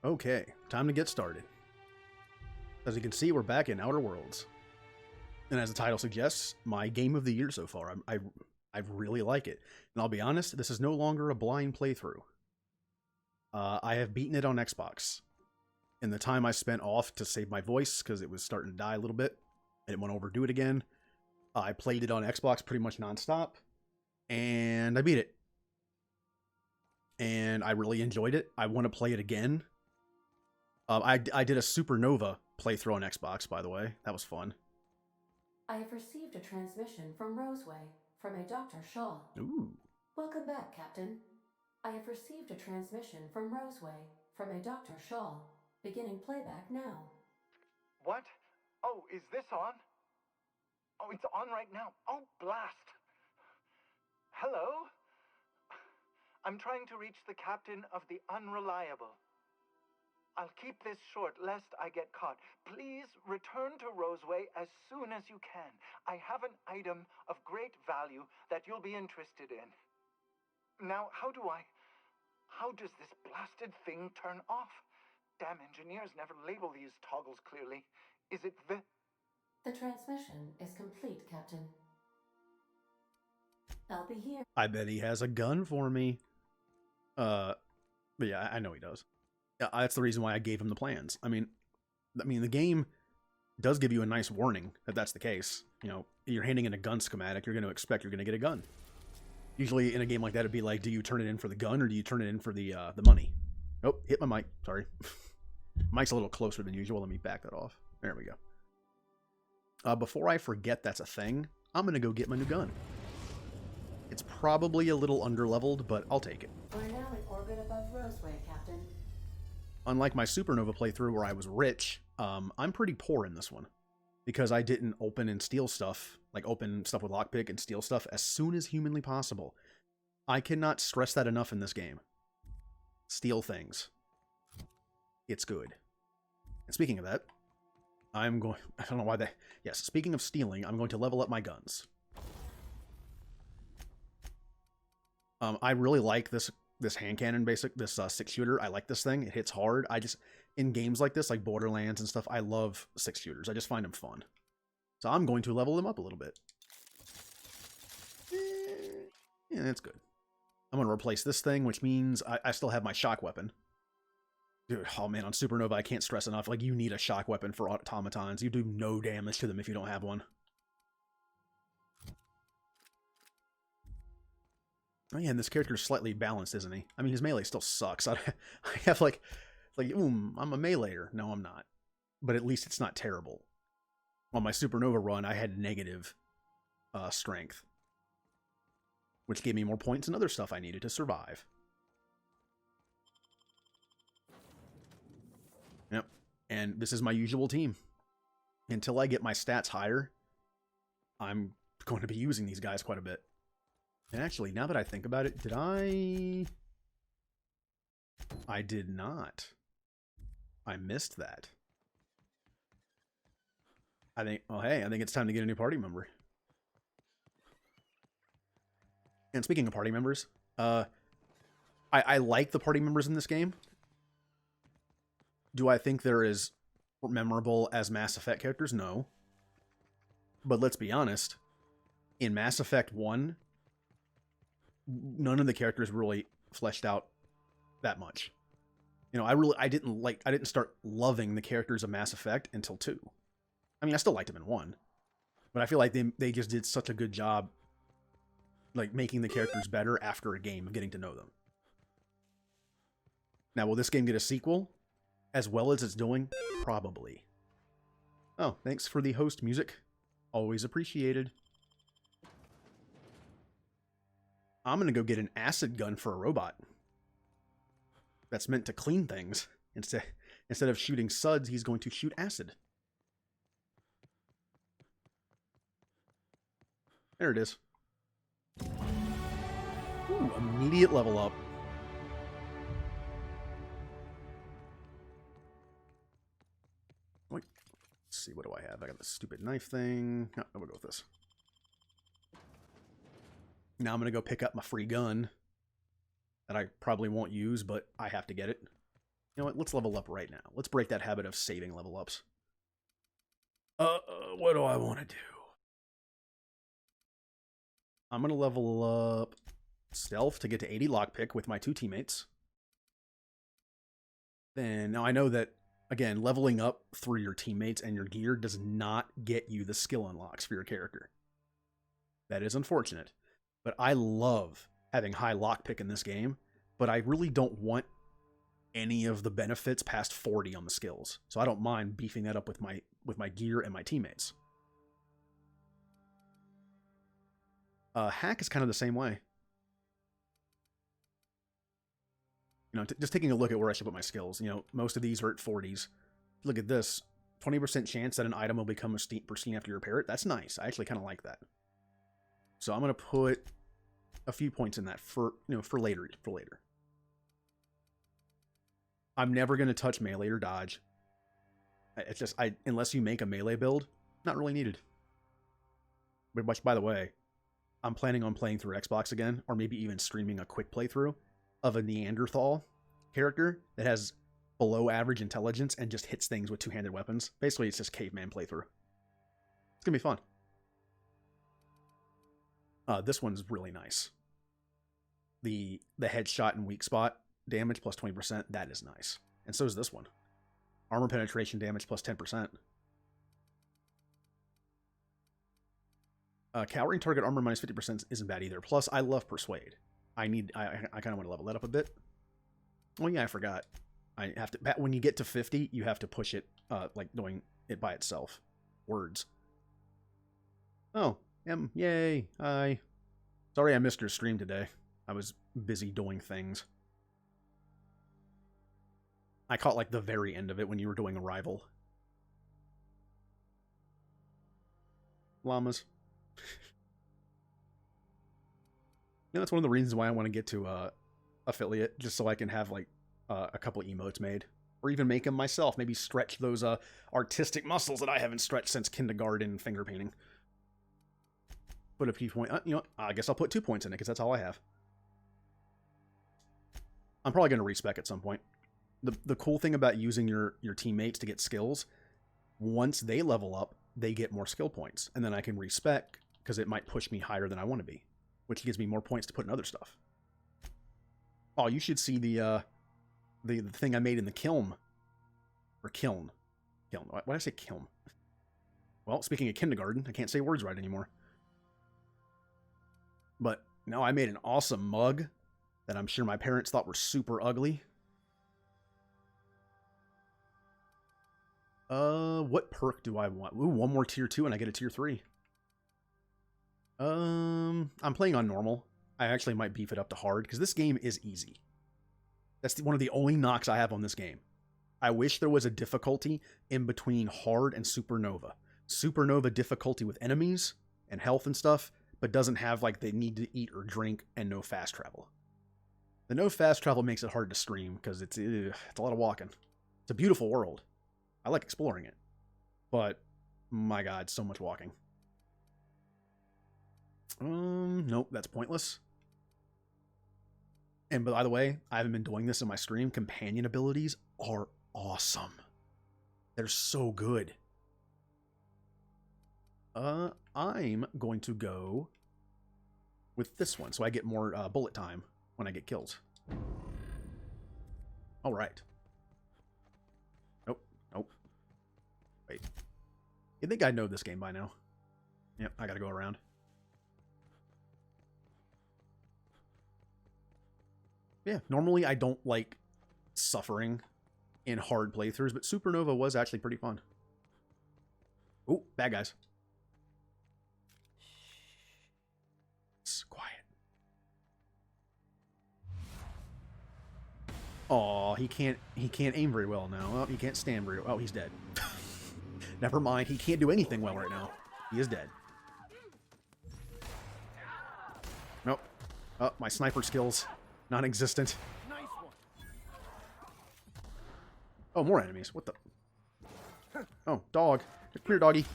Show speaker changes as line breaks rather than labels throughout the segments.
Okay, time to get started. As you can see, we're back in Outer Worlds. And as the title suggests, my game of the year so far. I really like it. And I'll be honest, this is no longer a blind playthrough. I have beaten it on Xbox. In the time I spent off to save my voice, because it was starting to die a little bit, I didn't want to overdo it again. I played it on Xbox pretty much nonstop, and I beat it. And I really enjoyed it. I want to play it again. I did a Supernova playthrough on Xbox, by the way. That was fun.
I have received a transmission from Roseway, from a Dr. Shaw.
Ooh.
Welcome back, Captain. I have received a transmission from Roseway, from a Dr. Shaw. Beginning playback now.
What? Oh, is this on? Oh, it's on right now. Oh, blast. Hello? I'm trying to reach the captain of the Unreliable. I'll keep this short lest I get caught. Please return to Roseway as soon as you can. I have an item of great value that you'll be interested in. Now, how does this blasted thing turn off? Damn engineers never label these toggles clearly. Is it the...
The transmission is complete, Captain. I'll be here.
I bet he has a gun for me. But yeah, I know he does. That's the reason why I gave him the plans. I mean, the game does give you a nice warning that that's the case. You know, you're handing in a gun schematic, you're going to expect you're going to get a gun. Usually in a game like that, it'd be like, do you turn it in for the gun or do you turn it in for the money? Oh, hit my mic. Sorry. Mic's a little closer than usual. Let me back that off. There we go. Before I forget that's a thing, I'm going to go get my new gun. It's probably a little underleveled, but I'll take it.
We're now in orbit above Roseway, Captain.
Unlike my Supernova playthrough where I was rich, I'm pretty poor in this one. Because I didn't open and steal stuff, like open stuff with lockpick and steal stuff as soon as humanly possible. I cannot stress that enough in this game. Steal things. It's good. And speaking of that, I don't know why that... Yes, speaking of stealing, I'm going to level up my guns. I really like this hand cannon, this 6-shooter. I like this thing. It hits hard. In games like this, like Borderlands and stuff, I love 6-shooters. I just find them fun. So I'm going to level them up a little bit. Yeah, that's good. I'm going to replace this thing, which means I still have my shock weapon. Dude, oh man, on Supernova, I can't stress enough. Like, you need a shock weapon for automatons. You do no damage to them if you don't have one. Oh yeah, and this character is slightly balanced, isn't he? I mean, his melee still sucks. I have like, I'm a meleeer. No, I'm not. But at least it's not terrible. On my Supernova run, I had negative strength, which gave me more points and other stuff I needed to survive. Yep. And this is my usual team. Until I get my stats higher, I'm going to be using these guys quite a bit. And actually, now that I think about it, did I did not. I missed that. I think it's time to get a new party member. And speaking of party members, I like the party members in this game. Do I think they're as memorable as Mass Effect characters? No. But let's be honest, in Mass Effect 1, none of the characters really fleshed out that much. You know, I didn't start loving the characters of Mass Effect until 2. I mean, I still liked them in 1, but I feel like they just did such a good job, like, making the characters better after a game of getting to know them. Now, will this game get a sequel as well as it's doing? Probably. Oh, thanks for the host music. Always appreciated. I'm going to go get an acid gun for a robot. That's meant to clean things. Instead of shooting suds, he's going to shoot acid. There it is. Ooh, immediate level up. Wait, let's see, what do I have? I got the stupid knife thing. No, we'll go with this. Now I'm going to go pick up my free gun that I probably won't use, but I have to get it. You know what? Let's level up right now. Let's break that habit of saving level ups. What do I want to do? I'm going to level up stealth to get to 80 lockpick with my 2 teammates. Then, now I know that, again, leveling up through your teammates and your gear does not get you the skill unlocks for your character. That is unfortunate. But I love having high lockpick in this game, but I really don't want any of the benefits past 40 on the skills. So I don't mind beefing that up with my gear and my teammates. Hack is kind of the same way. You know, just taking a look at where I should put my skills. You know, most of these are at 40s. Look at this. 20% chance that an item will become pristine after you repair it. That's nice. I actually kind of like that. So I'm going to put a few points in that for later. I'm never going to touch melee or dodge. It's just, unless you make a melee build, not really needed. Which, by the way, I'm planning on playing through Xbox again, or maybe even streaming a quick playthrough of a Neanderthal character that has below average intelligence and just hits things with two-handed weapons. Basically, it's just caveman playthrough. It's going to be fun. This one's really nice. The headshot and weak spot damage plus 20%, that is nice. And so is this one. Armor penetration damage plus 10%. Cowering target armor minus 50% isn't bad either. Plus, I love Persuade. I kind of want to level that up a bit. Oh yeah, I forgot. I have to, when you get to 50, you have to push it, like doing it by itself. Words. Oh, yay, hi. Sorry I missed your stream today. I was busy doing things. I caught like the very end of it when you were doing Arrival. Llamas. You know, that's one of the reasons why I want to get to affiliate, just so I can have like a couple emotes made, or even make them myself. Maybe stretch those artistic muscles that I haven't stretched since kindergarten finger painting. Put a few points. You know, I guess I'll put 2 points in it because that's all I have. I'm probably going to respec at some point. The cool thing about using your teammates to get skills, once they level up, they get more skill points, and then I can respec because it might push me higher than I want to be, which gives me more points to put in other stuff. Oh, you should see the thing I made in the kiln. Or kiln. Why did I say kiln? Well, speaking of kindergarten, I can't say words right anymore. But no, I made an awesome mug that I'm sure my parents thought were super ugly. What perk do I want? Ooh, one more tier 2 and I get a tier 3. I'm playing on normal. I actually might beef it up to hard because this game is easy. That's one of the only knocks I have on this game. I wish there was a difficulty in between hard and supernova. Supernova difficulty with enemies and health and stuff, but doesn't have like they need to eat or drink and no fast travel. The no fast travel makes it hard to stream because it's a lot of walking. It's a beautiful world. I like exploring it. But, my god, so much walking. Nope, that's pointless. And by the way, I haven't been doing this in my stream. Companion abilities are awesome. They're so good. I'm going to go with this one, so I get more bullet time when I get kills. All right. Nope. Wait. You think I know this game by now? Yep, I gotta go around. Yeah, normally I don't like suffering in hard playthroughs, but Supernova was actually pretty fun. Oh, bad guys. Shh. Quiet. Aw, he can't aim very well now. Well, he can't stand very well. Oh, he's dead. Never mind, he can't do anything well right now. He is dead. Nope. Oh, my sniper skills. Non-existent. Oh, more enemies. What the? Oh, dog. Come here, doggy.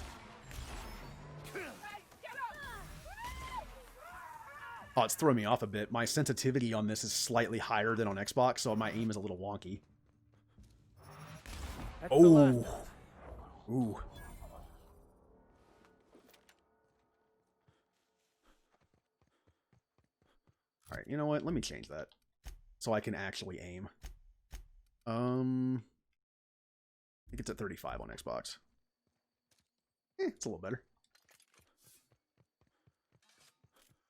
Oh, it's throwing me off a bit. My sensitivity on this is slightly higher than on Xbox, so my aim is a little wonky.
That's the last of
Oh.
us.
Ooh. Alright, you know what? Let me change that. So I can actually aim. I think it's at 35 on Xbox. It's a little better.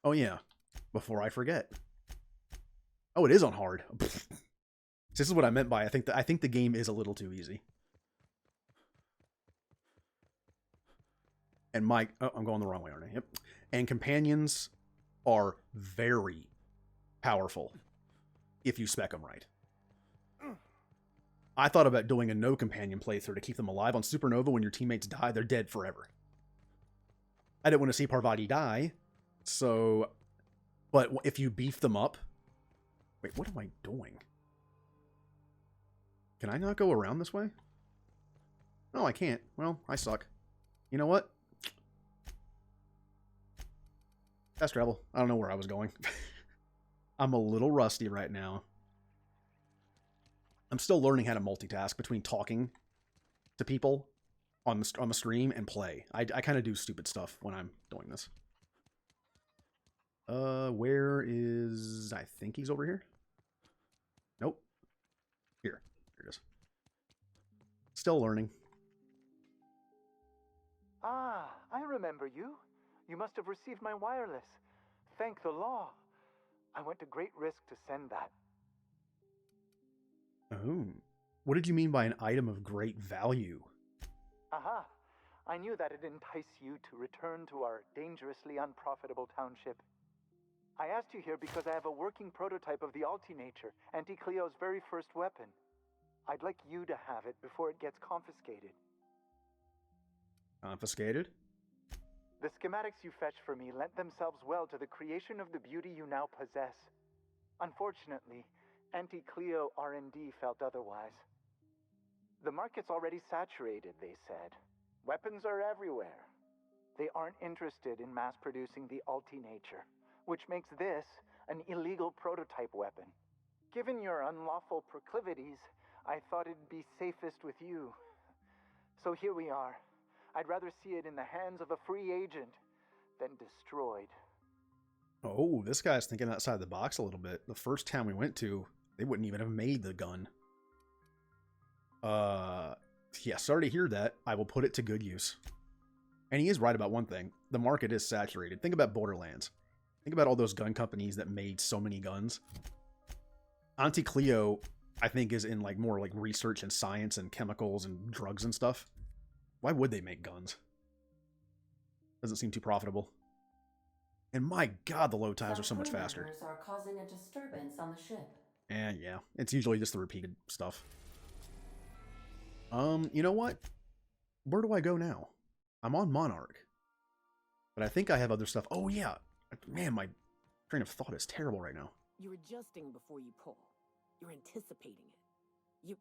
Oh yeah. Before I forget. Oh, it is on hard. This is what I meant by I think the game is a little too easy. And I'm going the wrong way, aren't I? Yep. And companions are very powerful if you spec them right. I thought about doing a no companion playthrough to keep them alive. On Supernova, when your teammates die, they're dead forever. I didn't want to see Parvati die, so... But if you beef them up... Wait, what am I doing? Can I not go around this way? No, I can't. Well, I suck. You know what? Fast travel. I don't know where I was going. I'm a little rusty right now. I'm still learning how to multitask between talking to people on the stream and play. I kind of do stupid stuff when I'm doing this. Where is... I think he's over here. Nope. Here. Here it is. Still learning.
Ah, I remember you. You must have received my wireless. Thank the law. I went to great risk to send that.
Oh. What did you mean by an item of great value?
Aha. I knew that it'd entice you to return to our dangerously unprofitable township. I asked you here because I have a working prototype of the Altinature, Auntie Cleo's very first weapon. I'd like you to have it before it gets confiscated.
Confiscated?
The schematics you fetched for me lent themselves well to the creation of the beauty you now possess. Unfortunately, Auntie Cleo R&D felt otherwise. The market's already saturated, they said. Weapons are everywhere. They aren't interested in mass-producing the Altinature, which makes this an illegal prototype weapon. Given your unlawful proclivities, I thought it'd be safest with you. So here we are. I'd rather see it in the hands of a free agent than destroyed.
Oh, this guy's thinking outside the box a little bit. The first town we went to, they wouldn't even have made the gun. Yeah, sorry to hear that. I will put it to good use. And he is right about one thing. The market is saturated. Think about Borderlands. Think about all those gun companies that made so many guns. Auntie Cleo, I think, is in like more like research and science and chemicals and drugs and stuff. Why would they make guns? Doesn't seem too profitable. And my god, the load times are so much faster.
Crew members are causing a disturbance on the ship.
And yeah, it's usually just the repeated stuff. You know what? Where do I go now? I'm on Monarch. But I think I have other stuff. Oh yeah. Man, my train of thought is terrible right now.
You're adjusting before you pull. You're anticipating it.
Of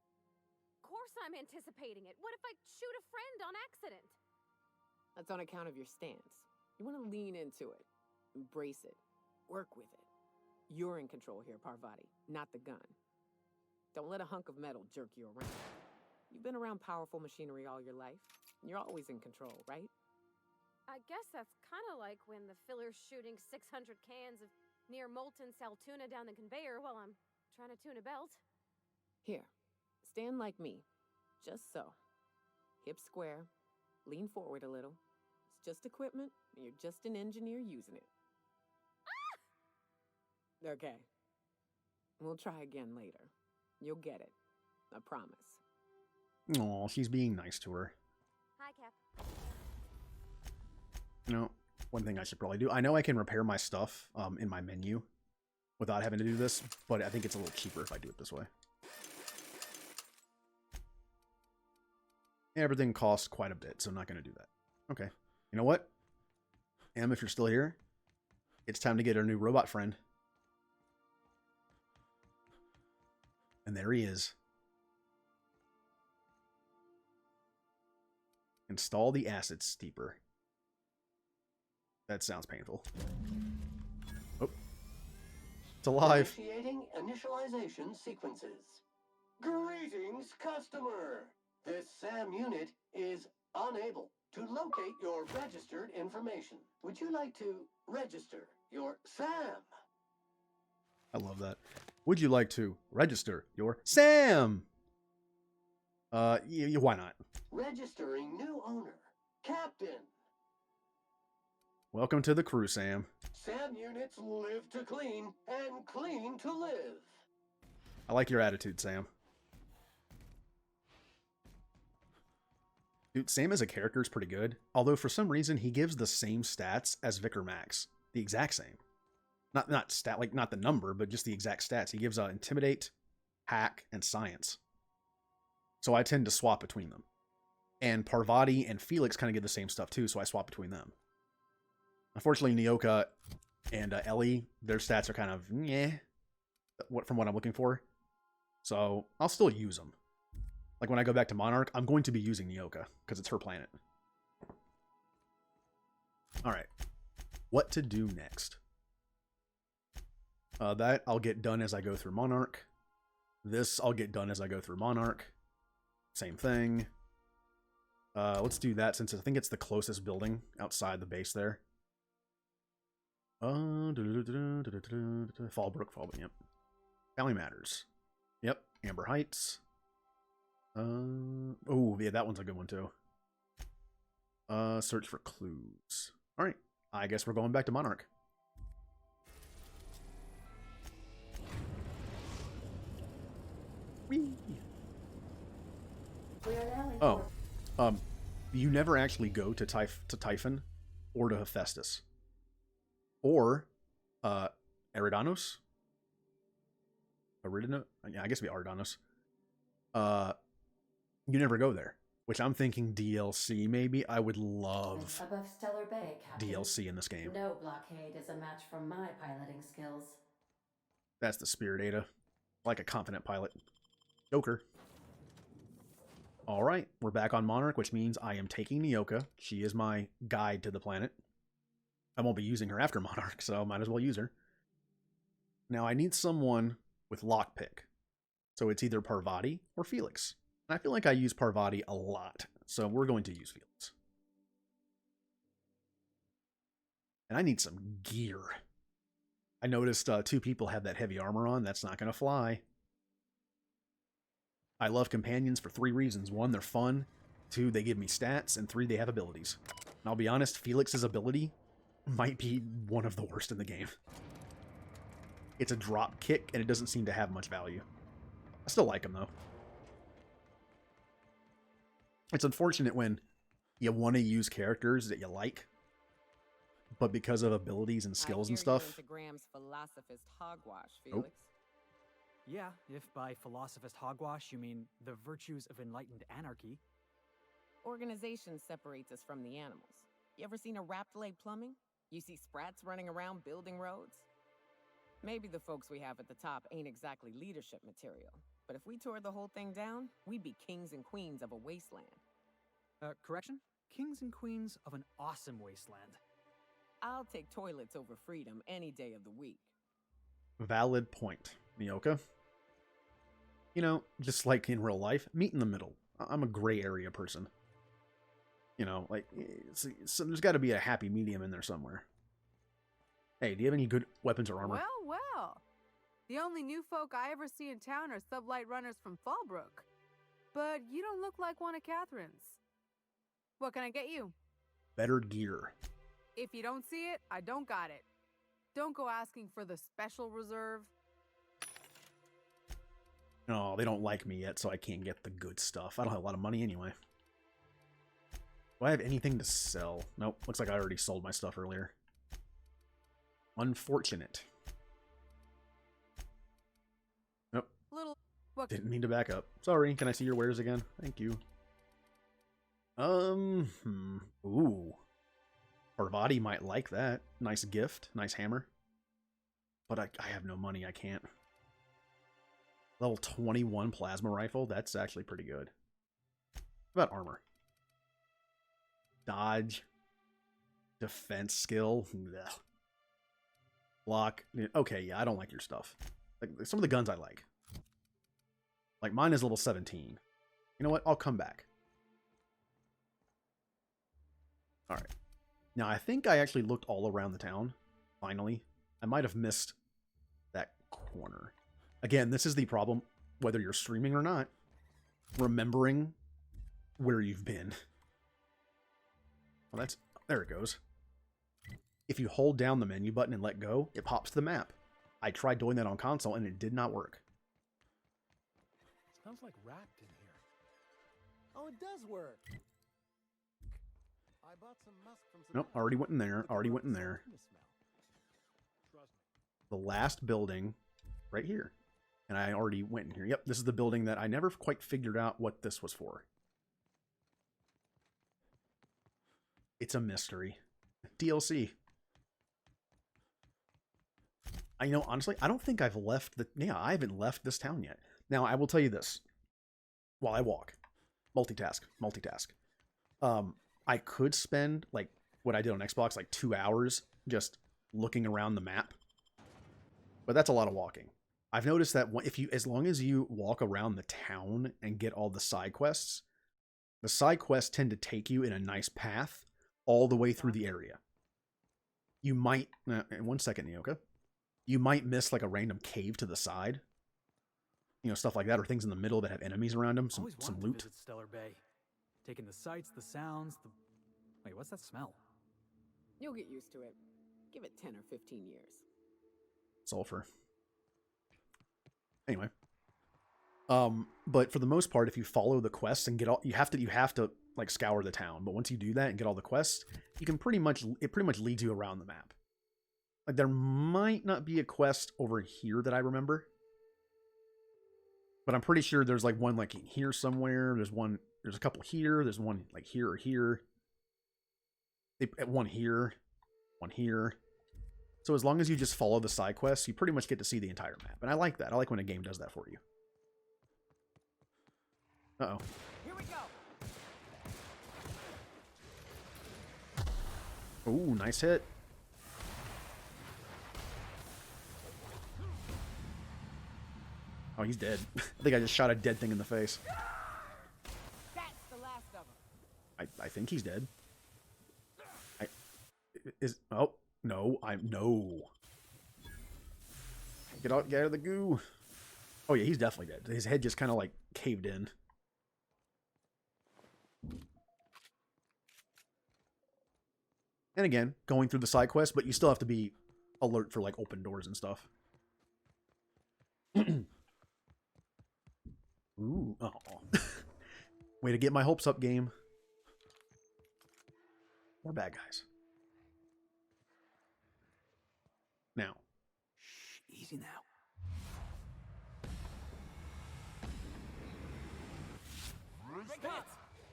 course I'm anticipating it. What if I shoot a friend on accident?
That's on account of your stance. You want to lean into it. Embrace it. Work with it. You're in control here, Parvati, not the gun. Don't let a hunk of metal jerk you around. You've been around powerful machinery all your life. You're always in control, right?
I guess that's kind of like when the filler's shooting 600 cans of near molten cell tuna down the conveyor while I'm trying to tune a belt.
Here, stand like me. Just so. Hips square. Lean forward a little. It's just equipment, and you're just an engineer using it. Ah! Okay. We'll try again later. You'll get it. I promise.
Aw, she's being nice to her.
Hi, Cap.
You know, one thing I should probably do. I know I can repair my stuff in my menu without having to do this, but I think it's a little cheaper if I do it this way. Everything costs quite a bit, so I'm not going to do that. Okay. You know what? Em, if you're still here, it's time to get our new robot friend. And there he is. Install the acid steeper. That sounds painful. Oh. It's alive.
Initiating initialization sequences. Greetings, customer!
This SAM unit is unable to locate your registered information. Would you like to register your SAM?
I love that. Would you like to register your Sam? Why not?
Registering new owner, Captain.
Welcome to the crew, Sam.
SAM units live to clean and clean to live.
I like your attitude, Sam. Dude, Sam as a character is pretty good. Although for some reason he gives the same stats as Vicar Max. The exact same. Not stat, like not the number, but just the exact stats. He gives Intimidate, Hack, and Science. So I tend to swap between them. And Parvati and Felix kind of give the same stuff too, so I swap between them. Unfortunately, Nyoka and Ellie, their stats are kind of from what I'm looking for. So I'll still use them. Like when I go back to Monarch, I'm going to be using Nyoka because it's her planet. All right. What to do next? That I'll get done as I go through Monarch. This I'll get done as I go through Monarch. Same thing. Let's do that since I think it's the closest building outside the base there. Fallbrook, yep. Valley Matters. Yep, Amber Heights. Oh, yeah, that one's a good one too. Search for clues. Alright, I guess we're going back to Monarch. Whee!
We are now in
Oh, you never actually go to Typhon or to Hephaestus. Or, Eridanos? Eridano? Yeah, I guess it'd be Eridanos. You never go there, which I'm thinking DLC maybe. I would love
above Stellar Bay, Captain.
DLC in this game.
No blockade is a match for my piloting skills.
That's the spirit, Ada. Like a confident pilot. Joker. Alright, we're back on Monarch, which means I am taking Nyoka. She is my guide to the planet. I won't be using her after Monarch, so I might as well use her. Now, I need someone with lockpick. So it's either Parvati or Felix. And I feel like I use Parvati a lot, so we're going to use Felix. And I need some gear. I noticed 2 people have that heavy armor on. That's not going to fly. I love companions for 3 reasons. 1, they're fun. 2, they give me stats. And 3, they have abilities. And I'll be honest, Felix's ability might be one of the worst in the game. It's a drop kick, and it doesn't seem to have much value. I still like him, though. It's unfortunate when you want to use characters that you like, but because of abilities and skills and stuff...
Into Graham's philosophist hogwash, Felix.
Oh.
Yeah, if by philosophist hogwash you mean the virtues of enlightened anarchy.
Organization separates us from the animals. You ever seen a Raptor plumbing? You see sprats running around building roads? Maybe the folks we have at the top ain't exactly leadership material, but if we tore the whole thing down, we'd be kings and queens of a wasteland.
Correction? Kings and queens of an awesome wasteland.
I'll take toilets over freedom any day of the week.
Valid point, Nyoka. You know, just like in real life, meet in the middle. I'm a gray area person. You know, like, so there's got to be a happy medium in there somewhere. Hey, do you have any good weapons or armor?
Well. The only new folk I ever see in town are sublight runners from Fallbrook. But you don't look like one of Catherine's. What can I get you?
Better gear.
If you don't see it, I don't got it. Don't go asking for the special reserve.
No, they don't like me yet, so I can't get the good stuff. I don't have a lot of money anyway. Do I have anything to sell? Nope, looks like I already sold my stuff earlier. Unfortunate. Nope. Didn't mean to back up. Sorry, can I see your wares again? Thank you. Ooh. Parvati might like that. Nice gift. Nice hammer. But I have no money. I can't. Level 21 plasma rifle. That's actually pretty good. What about armor? Dodge. Defense skill. Ugh. Block. Okay, yeah, I don't like your stuff. Like, some of the guns I like. Like, mine is level 17. You know what? I'll come back. All right. Now, I think I actually looked all around the town, finally. I might have missed that corner. Again, this is the problem, whether you're streaming or not, remembering where you've been. Well, there it goes. If you hold down the menu button and let go, it pops the map. I tried doing that on console, and it did not work.
Smells like wrapped in here. Oh, it does work. I bought some musk from some.
Nope, already went in there. Already went in there. The last building, right here. And I already went in here. Yep, this is the building that I never quite figured out what this was for. It's a mystery. DLC. I know, honestly, I don't think I've left I haven't left this town yet. Now, I will tell you this. While I walk. Multitask. I could spend, like, what I did on Xbox, like 2 hours just looking around the map. But that's a lot of walking. I've noticed that as long as you walk around the town and get all the side quests, the side quests tend to take you in a nice path all the way through the area. You might, 1 second, Nyoka. You might miss like a random cave to the side. You know, stuff like that, or things in the middle that have enemies around them, some loot.
Visit Stellar Bay. Taking the sights, the sounds, Wait, what's that smell?
You'll get used to it. Give it 10 or 15 years.
Sulfur. Anyway. But for the most part, if you follow the quests and get all, you have to like scour the town. But once you do that and get all the quests, you can it pretty much leads you around the map. Like there might not be a quest over here that I remember. But I'm pretty sure there's like one like here somewhere. There's a couple here. There's one like here or here. One here. One here. So as long as you just follow the side quests, you pretty much get to see the entire map. And I like that. I like when a game does that for you. Uh-oh.
Here we go.
Ooh, nice hit. Oh, he's dead. I think I just shot a dead thing in the face.
That's the last of them.
I think he's dead. Oh, no, no. Get out of the goo. Oh yeah, he's definitely dead. His head just kind of like caved in. And again, going through the side quest, but you still have to be alert for like open doors and stuff. Ooh, oh. Way to get my hopes up, game. More bad guys. Now.
Shh, easy now.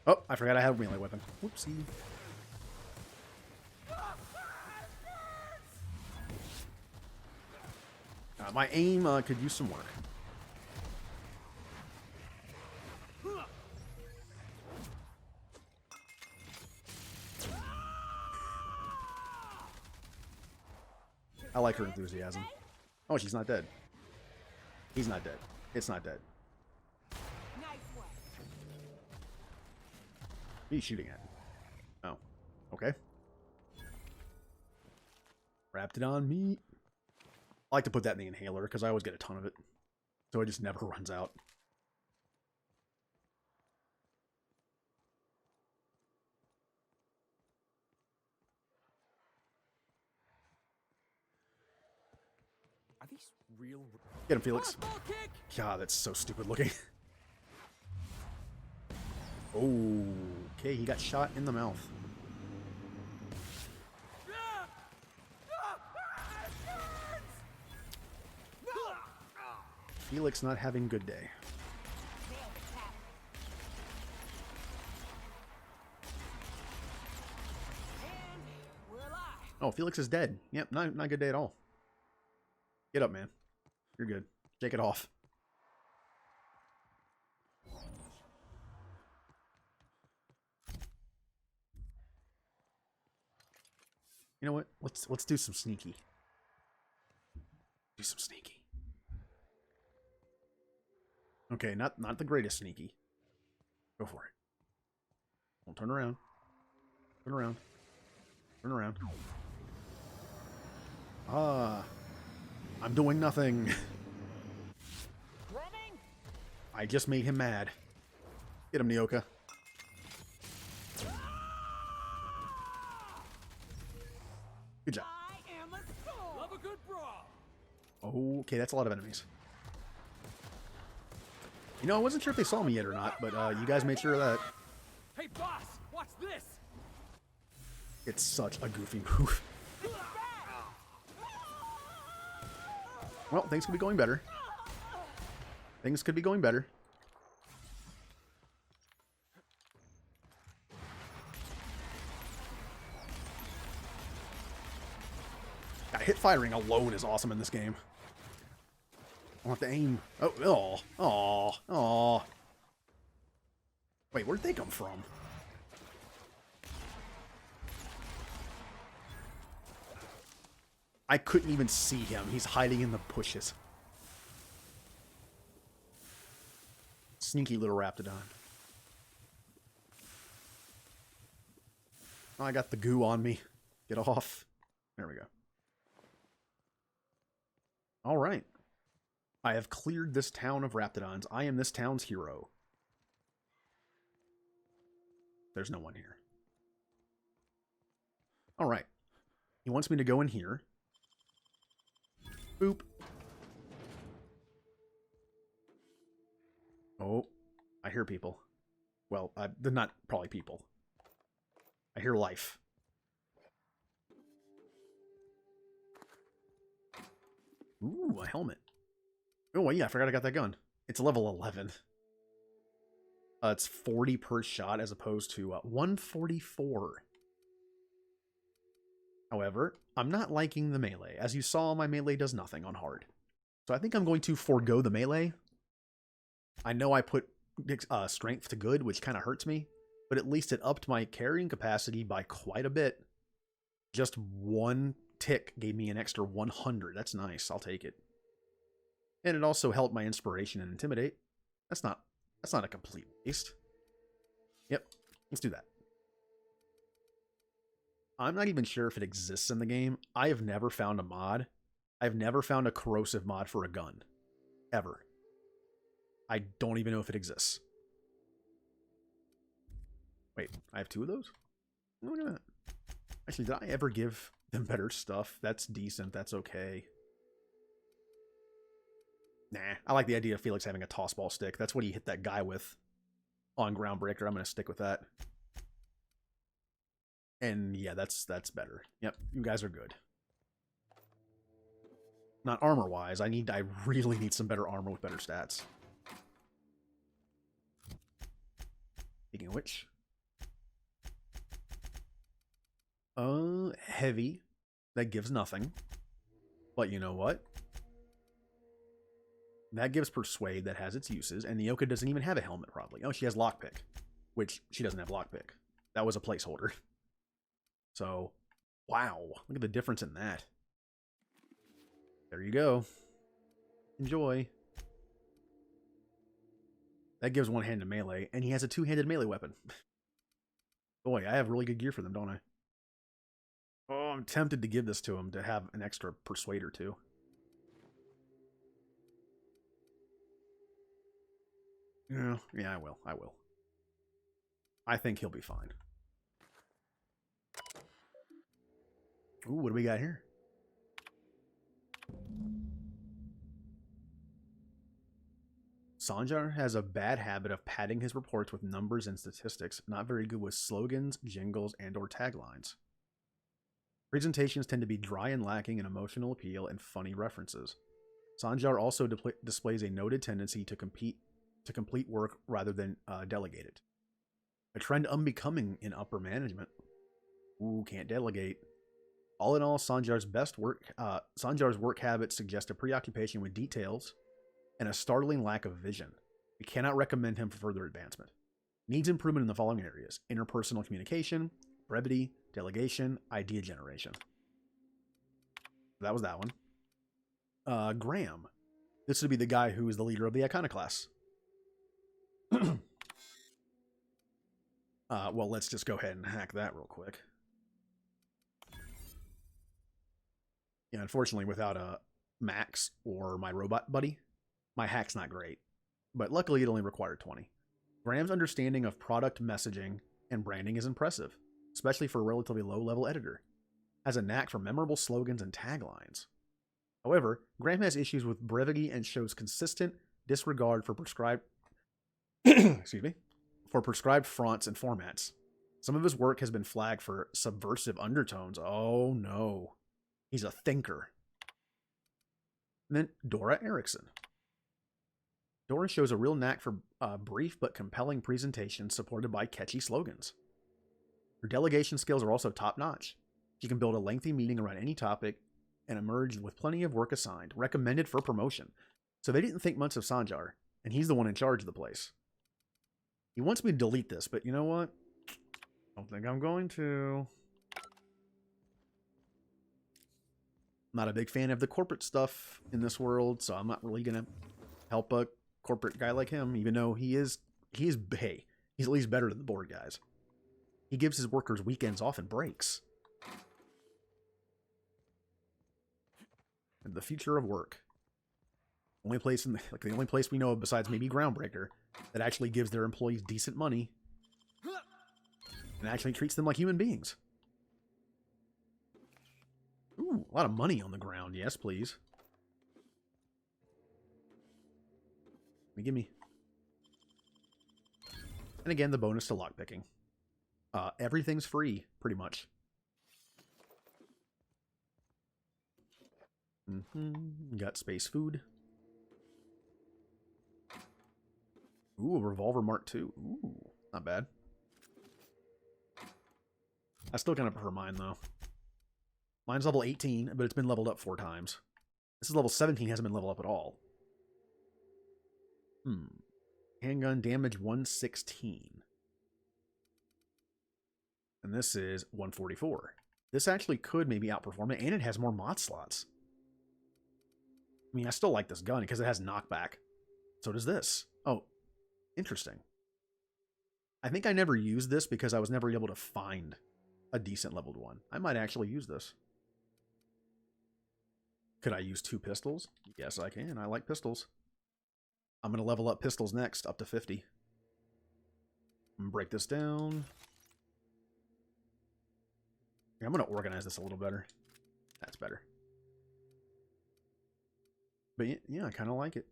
Oh, I forgot I had a melee weapon. Whoopsie. My aim could use some work. I like her enthusiasm. Oh, she's not dead. He's not dead. It's not dead.
Nice one.
What are you shooting at? Oh, okay. Wrapped it on me. I like to put that in the inhaler because I always get a ton of it. So it just never runs out.
Are these real?
Get him, Felix. God, that's so stupid looking. Okay, he got shot in the mouth. Felix not having a good day. Oh, Felix is dead. Yep, not a good day at all. Get up, man. You're good. Shake it off. You know what? Let's do some sneaky. Do some sneaky. Okay, not the greatest sneaky. Go for it. Don't turn around. Turn around. Turn around. Ah. I'm doing nothing.
Running?
I just made him mad. Get him, Nyoka. Good job.
I am a soul. Love a good brawl.
Okay, that's a lot of enemies. You know, I wasn't sure if they saw me yet or not, but you guys made sure of that.
Hey, boss, watch this.
It's such a goofy move. Well, things could be going better. Things could be going better. God, hit firing alone is awesome in this game. I want to aim. Oh. Wait, where'd they come from? I couldn't even see him. He's hiding in the bushes. Sneaky little Raptidon. Oh, I got the goo on me. Get off. There we go. All right. I have cleared this town of Raptidons. I am this town's hero. There's no one here. All right. He wants me to go in here. Boop. Oh, I hear people. Well, they're not probably people. I hear life. Ooh, a helmet. Oh, yeah, I forgot I got that gun. It's level 11. It's 40 per shot as opposed to 144. However, I'm not liking the melee. As you saw, my melee does nothing on hard. So I think I'm going to forego the melee. I know I put strength to good, which kind of hurts me, but at least it upped my carrying capacity by quite a bit. Just one tick gave me an extra 100. That's nice. I'll take it. And it also helped my inspiration and intimidate. That's not a complete waste. Yep, let's do that. I'm not even sure if it exists in the game. I have never found a mod. I've never found a corrosive mod for a gun. Ever. I don't even know if it exists. Wait, I have two of those? Look at that. Actually, did I ever give them better stuff? That's decent. That's okay. Nah, I like the idea of Felix having a toss ball stick. That's what he hit that guy with on Groundbreaker. I'm going to stick with that. And yeah, that's better. Yep, you guys are good. Not armor-wise. I really need some better armor with better stats. Speaking of which. Heavy. That gives nothing. But you know what? That gives Persuade, that has its uses, and Nyoka doesn't even have a helmet, probably. Oh, she has Lockpick, which she doesn't have Lockpick. That was a placeholder. So, wow. Look at the difference in that. There you go. Enjoy. That gives one-handed melee, and he has a two-handed melee weapon. Boy, I have really good gear for them, don't I? Oh, I'm tempted to give this to him to have an extra Persuade or two. Yeah, I will. I think he'll be fine. Ooh, what do we got here? Sanjar has a bad habit of padding his reports with numbers and statistics, not very good with slogans, jingles, and or taglines. Presentations tend to be dry and lacking in emotional appeal and funny references. Sanjar also displays a noted tendency to complete work rather than delegate it. A trend unbecoming in upper management. Ooh, can't delegate. All in all, Sanjar's work habits suggest a preoccupation with details and a startling lack of vision. We cannot recommend him for further advancement. Needs improvement in the following areas: interpersonal communication, brevity, delegation, idea generation. That was that one. Graham. This would be the guy who is the leader of the Iconoclasts. Well, let's just go ahead and hack that real quick. Yeah, unfortunately, without a Max or my robot buddy, my hack's not great. But luckily, it only required 20. Graham's understanding of product messaging and branding is impressive, especially for a relatively low-level editor. Has a knack for memorable slogans and taglines. However, Graham has issues with brevity and shows consistent disregard for prescribed for prescribed fonts and formats. Some of his work has been flagged for subversive undertones. Oh no. He's a thinker. And then Dora Erickson. Dora shows a real knack for brief but compelling presentations supported by catchy slogans. Her delegation skills are also top-notch. She can build a lengthy meeting around any topic and emerge with plenty of work assigned, recommended for promotion. So they didn't think much of Sanjar, and he's the one in charge of the place. He wants me to delete this, but you know what? I don't think I'm going to. I'm not a big fan of the corporate stuff in this world, so I'm not really going to help a corporate guy like him, even though he's at least better than the board guys. He gives his workers weekends off and breaks. And the future of work. The only place we know of besides maybe Groundbreaker that actually gives their employees decent money and actually treats them like human beings. Ooh, a lot of money on the ground. Yes, please. Give me. And again, the bonus to lockpicking. Everything's free, pretty much. Got space food. Ooh, a revolver Mark II. Ooh, not bad. I still kind of prefer mine, though. Mine's level 18, but it's been leveled up 4 times. This is level 17, hasn't been leveled up at all. Handgun damage 116. And this is 144. This actually could maybe outperform it, and it has more mod slots. I mean, I still like this gun because it has knockback. So does this. Oh, interesting. I think I never used this because I was never able to find a decent leveled one. I might actually use this. Could I use 2 pistols? Yes, I can. I like pistols. I'm going to level up pistols next, up to 50. I'm going to break this down. I'm going to organize this a little better. That's better. But yeah, I kind of like it.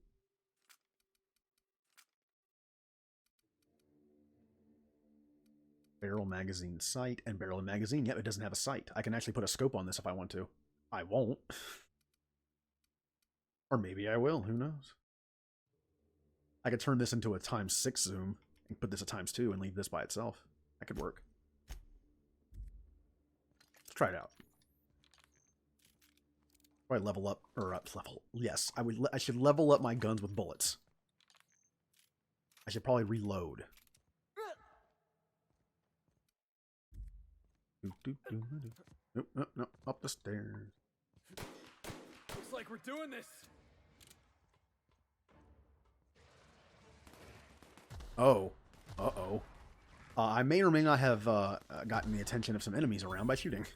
Barrel magazine sight and barrel magazine. Yep, it doesn't have a sight. I can actually put a scope on this if I want to. I won't. Or maybe I will. Who knows? I could turn this into a ×6 zoom and put this at ×2 and leave this by itself. That could work. Let's try it out. Do I level up or level? Yes, I should level up my guns with bullets. I should probably reload. Nope, nope, nope. Up the stairs.
Looks like we're doing this.
Oh. Uh-oh. I may or may not have gotten the attention of some enemies around by shooting.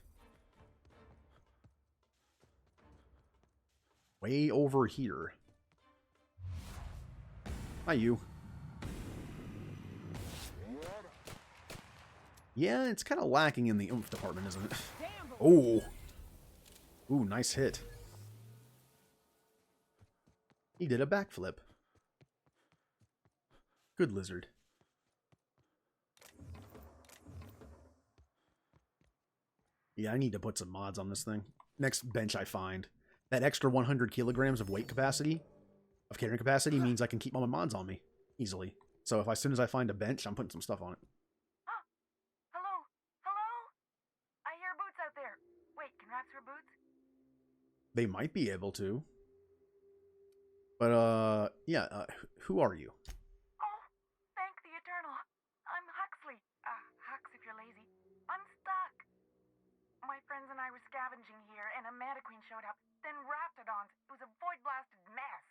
Way over here. Hi, you. Yeah, it's kind of lacking in the oomph department, isn't it? Oh. Ooh, nice hit. He did a backflip. Good lizard. Yeah, I need to put some mods on this thing. Next bench I find. That extra 100 kilograms of weight capacity, of carrying capacity, means I can keep all my mods on me easily. So as soon as I find a bench, I'm putting some stuff on it.
Hello? Hello? I hear boots out there. Wait, can rats wear boots?
They might be able to. But, yeah, who are you?
Oh, thank the Eternal. I'm Huxley. Hux if you're lazy. I'm stuck. My friends and I were scavenging here, and a Meta Queen showed up, then Raptidons. It was a void-blasted mess.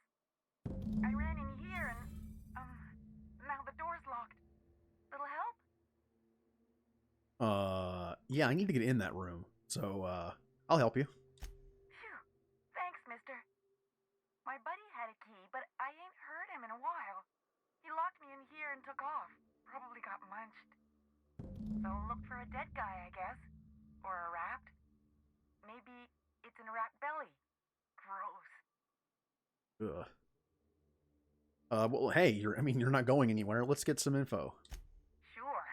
I ran in here, and, now the door's locked. Little help?
Yeah, I need to get in that room. So, I'll help you.
Phew. Thanks, mister. My buddy had a key, but I ain't heard him in a while. He locked me in here and took off. Probably got munched. So look for a dead guy, I guess. Or a rat. Maybe it's in a rat belly. Gross.
Ugh. Well, hey, you're not going anywhere. Let's get some info.
Sure.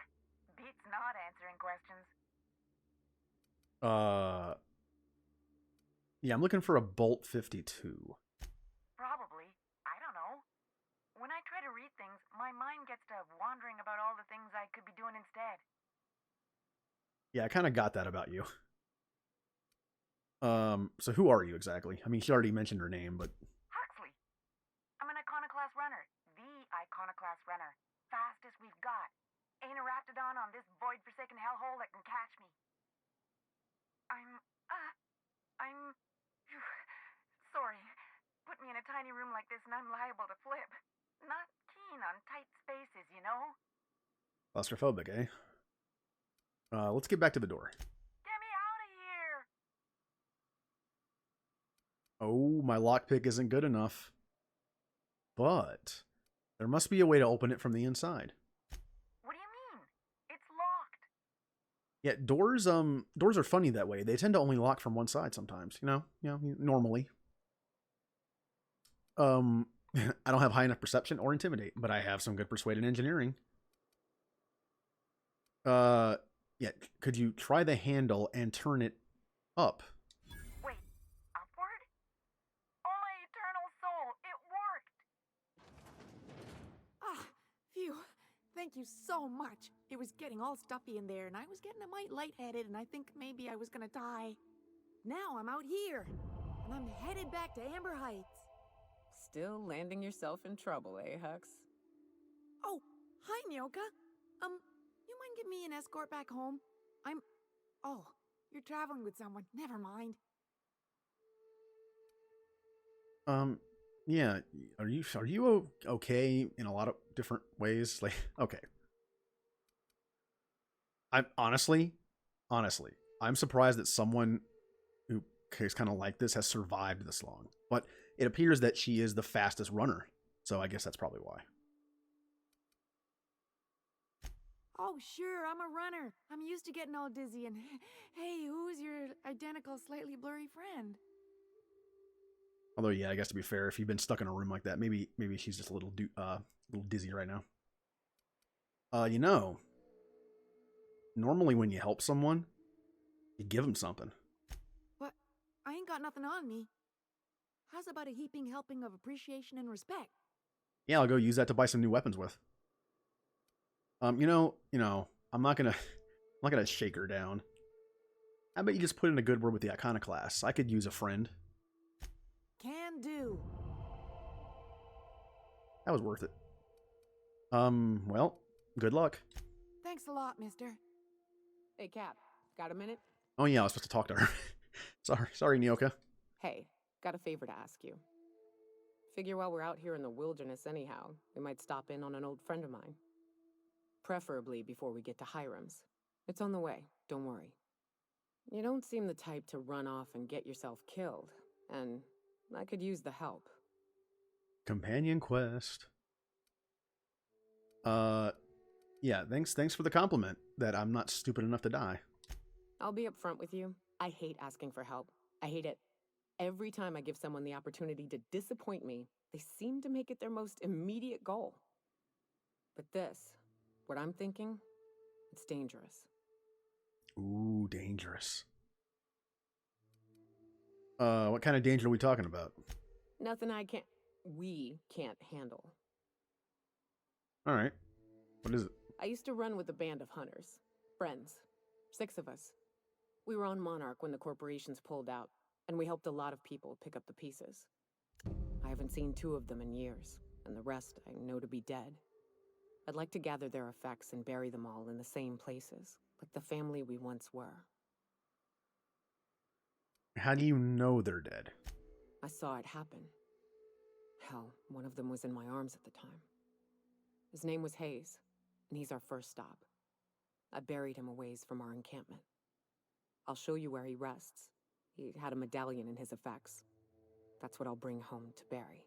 Beats not answering questions.
Yeah, I'm looking for a Bolt 52.
Probably. I don't know. When I try to read things, my mind gets to wandering about all the things I could be doing instead.
Yeah, I kind of got that about you. So who are you exactly? I mean, she already mentioned her name, but...
Huxley. I'm an iconoclast runner. The iconoclast runner. Fastest we've got. Ain't a raptidon on this void-forsaken hellhole that can catch me. I'm... Sorry. Put me in a tiny room like this and I'm liable to flip. Not keen on tight spaces, you know?
Claustrophobic, eh? Let's get back to the door.
Get me out of here!
Oh, my lockpick isn't good enough. But there must be a way to open it from the inside.
What do you mean? It's locked.
Yeah, doors are funny that way. They tend to only lock from one side sometimes, normally. I don't have high enough perception or intimidate, but I have some good persuade and engineering. Yeah, could you try the handle and turn it up?
Wait, upward? Oh, my eternal soul, it worked!
Ah, phew. Thank you so much. It was getting all stuffy in there, and I was getting a mite lightheaded, and I think maybe I was gonna die. Now I'm out here, and I'm headed back to Amber Heights.
Still landing yourself in trouble, eh, Hux?
Oh, hi, Nyoka. You mind giving me an escort back home? Oh, you're traveling with someone. Never mind.
Yeah, are you okay in a lot of different ways? Like, okay. I'm honestly, I'm surprised that someone who is kind of like this has survived this long. But it appears that she is the fastest runner, so I guess that's probably why.
Oh, sure, I'm a runner. I'm used to getting all dizzy and... Hey, who's your identical, slightly blurry friend?
Although, yeah, I guess to be fair, if you've been stuck in a room like that, maybe she's just a little dizzy right now. Normally when you help someone, you give them something.
What? I ain't got nothing on me. How's about a heaping helping of appreciation and respect?
Yeah, I'll go use that to buy some new weapons with. I'm not gonna shake her down. I bet you just put in a good word with the iconoclasts. I could use a friend.
Can do.
That was worth it. Well, good luck.
Thanks a lot, mister.
Hey, Cap, got a minute?
Oh yeah, I was supposed to talk to her. sorry, Nyoka.
Hey, got a favor to ask you. Figure while we're out here in the wilderness anyhow, we might stop in on an old friend of mine. Preferably before we get to Hiram's. It's on the way, don't worry. You don't seem the type to run off and get yourself killed, and I could use the help.
Companion quest. Yeah, thanks for the compliment that I'm not stupid enough to die.
I'll be upfront with you. I hate asking for help. I hate it. Every time I give someone the opportunity to disappoint me, they seem to make it their most immediate goal. But this, what I'm thinking, it's dangerous.
Ooh, dangerous. What kind of danger are we talking about?
Nothing we can't handle.
All right. What is it?
I used to run with a band of hunters. Friends. 6 of us. We were on Monarch when the corporations pulled out, and we helped a lot of people pick up the pieces. I haven't seen 2 of them in years, and the rest I know to be dead. I'd like to gather their effects and bury them all in the same places, like the family we once were.
How do you know they're dead?
I saw it happen. Hell, one of them was in my arms at the time. His name was Hayes, and he's our first stop. I buried him a ways from our encampment. I'll show you where he rests. He had a medallion in his effects. That's what I'll bring home to Barry.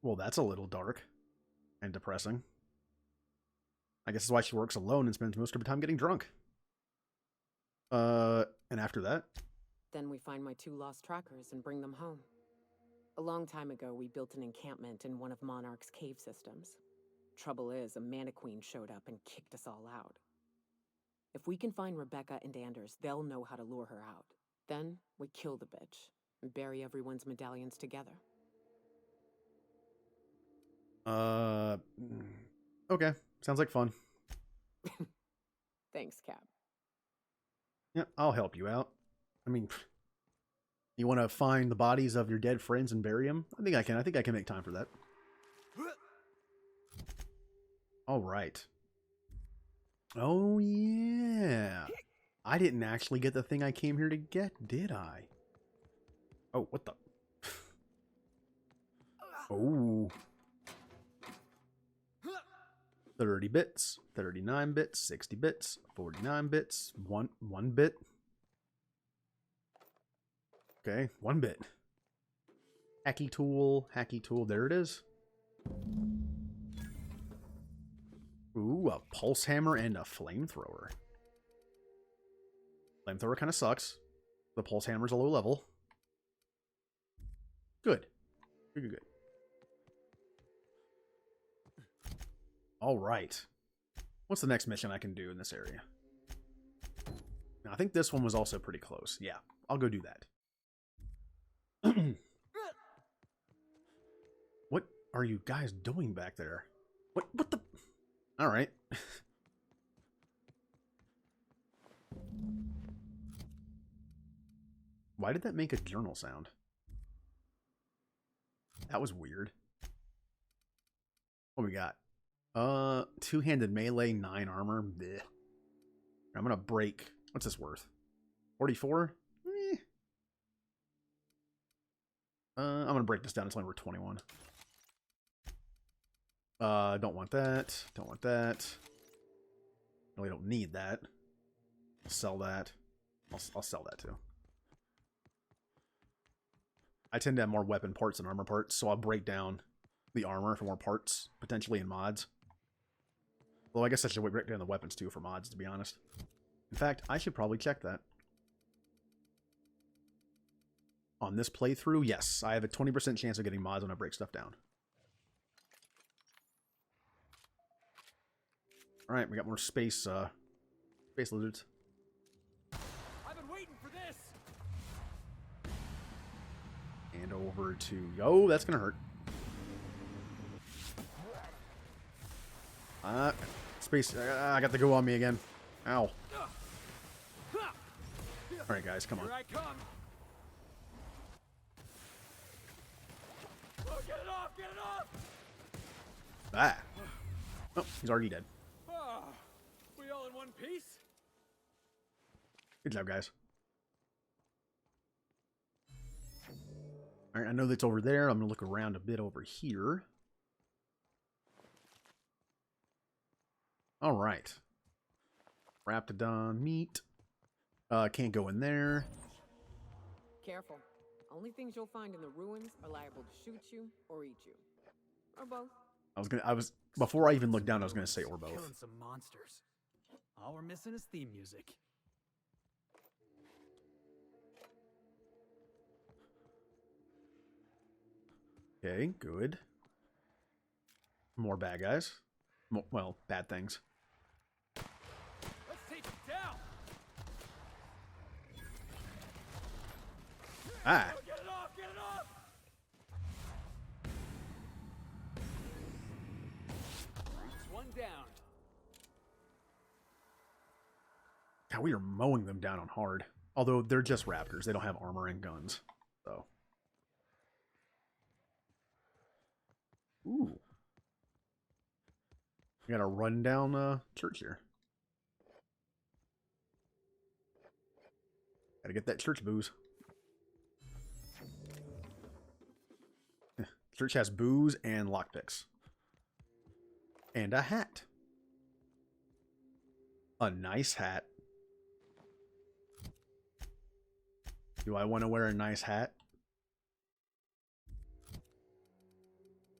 Well, that's a little dark and depressing. I guess that's why she works alone and spends most of her time getting drunk. And after that?
Then we find my 2 lost trackers and bring them home. A long time ago, we built an encampment in one of Monarch's cave systems. Trouble is, a Mantiqueen showed up and kicked us all out. If we can find Rebecca and Anders, they'll know how to lure her out. Then, we kill the bitch and bury everyone's medallions together.
Okay. Sounds like fun.
Thanks, Cap.
Yeah, I'll help you out. I mean, you want to find the bodies of your dead friends and bury them? I think I can. I think I can make time for that. All right. Oh, yeah. I didn't actually get the thing I came here to get, did I? Oh, what the? Oh. 30 bits, 39 bits, 60 bits, 49 bits, 1 bit. Okay, 1 bit. Hacky tool, there it is. Ooh, a pulse hammer and a flamethrower. Flamethrower kind of sucks. The pulse hammer's a low level. Good. Good. All right. What's the next mission I can do in this area? Now, I think this one was also pretty close. Yeah, I'll go do that. What are you guys doing back there? What the? All right. Why did that make a journal sound? That was weird. What we got? Two-handed melee, 9 armor. Blech. I'm gonna break. What's this worth? 44? I'm gonna break this down. It's only worth 21. Don't want that. Don't want that. Really don't need that. I'll sell that. I'll sell that too. I tend to have more weapon parts than armor parts, so I'll break down the armor for more parts, potentially in mods. Well, I guess I should break down the weapons too for mods, to be honest. In fact, I should probably check that. On this playthrough, yes, I have a 20% chance of getting mods when I break stuff down. Alright, we got more space lizards.
I've been waiting for this.
And over to... Oh, that's gonna hurt. Space... I got the go on me again. Ow. Alright, guys, come on.
Here I come. Oh, get it off! Get it off!
Ah. Oh, he's already dead.
Oh, we all in one piece?
Good job, guys. Alright, I know that's over there. I'm gonna look around a bit over here. Alright. Raptidon meat. Can't go in there.
Careful. Only things you'll find in the ruins are liable to shoot you or eat you. Or both.
Before I even looked down, I was gonna say or both.
Killing some monsters. All we're missing is theme music.
Okay, good. More bad guys. Well, bad things.
Let's take it down.
Ah.
Oh, get it off! Get it off! That's one down.
God, we are mowing them down on hard. Although they're just raptors. They don't have armor and guns. So. Ooh. We got a rundown church here. Gotta get that church booze. Church has booze and lockpicks. And a hat. A nice hat. Do I want to wear a nice hat?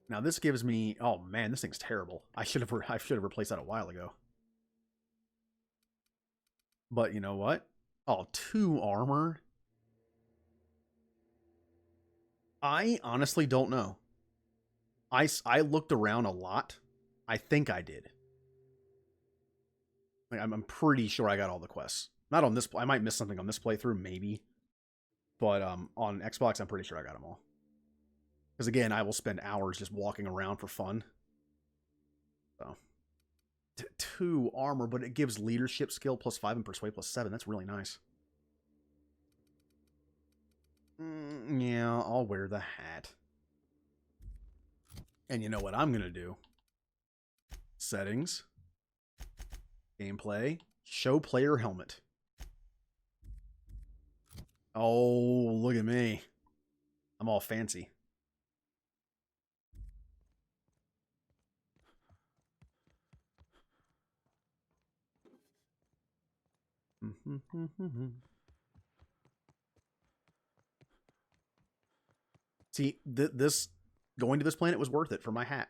Now this gives me... Oh man, this thing's terrible. I should have replaced that a while ago. But you know what? Oh, 2 armor? I honestly don't know. I looked around a lot. I think I did. Like, I'm pretty sure I got all the quests. Not on this... I might miss something on this playthrough, maybe. But on Xbox, I'm pretty sure I got them all. Because again, I will spend hours just walking around for fun. So, 2 armor, but it gives leadership skill +5 and persuade +7. That's really nice. Yeah, I'll wear the hat. And you know what I'm gonna do? Settings, gameplay, show player helmet. Oh, look at me. I'm all fancy. See, this going to this planet was worth it for my hat.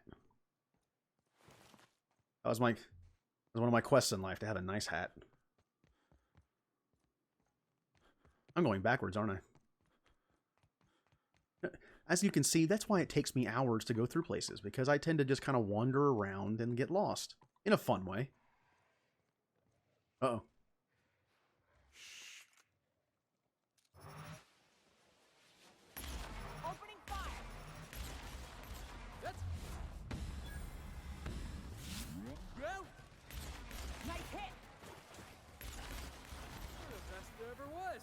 That was one of my quests in life, to have a nice hat. I'm going backwards, aren't I? As you can see, that's why it takes me hours to go through places, because I tend to just kind of wander around and get lost. In a fun way. Uh-oh.
Opening fire. That's... Nice hit. You're the best there ever was.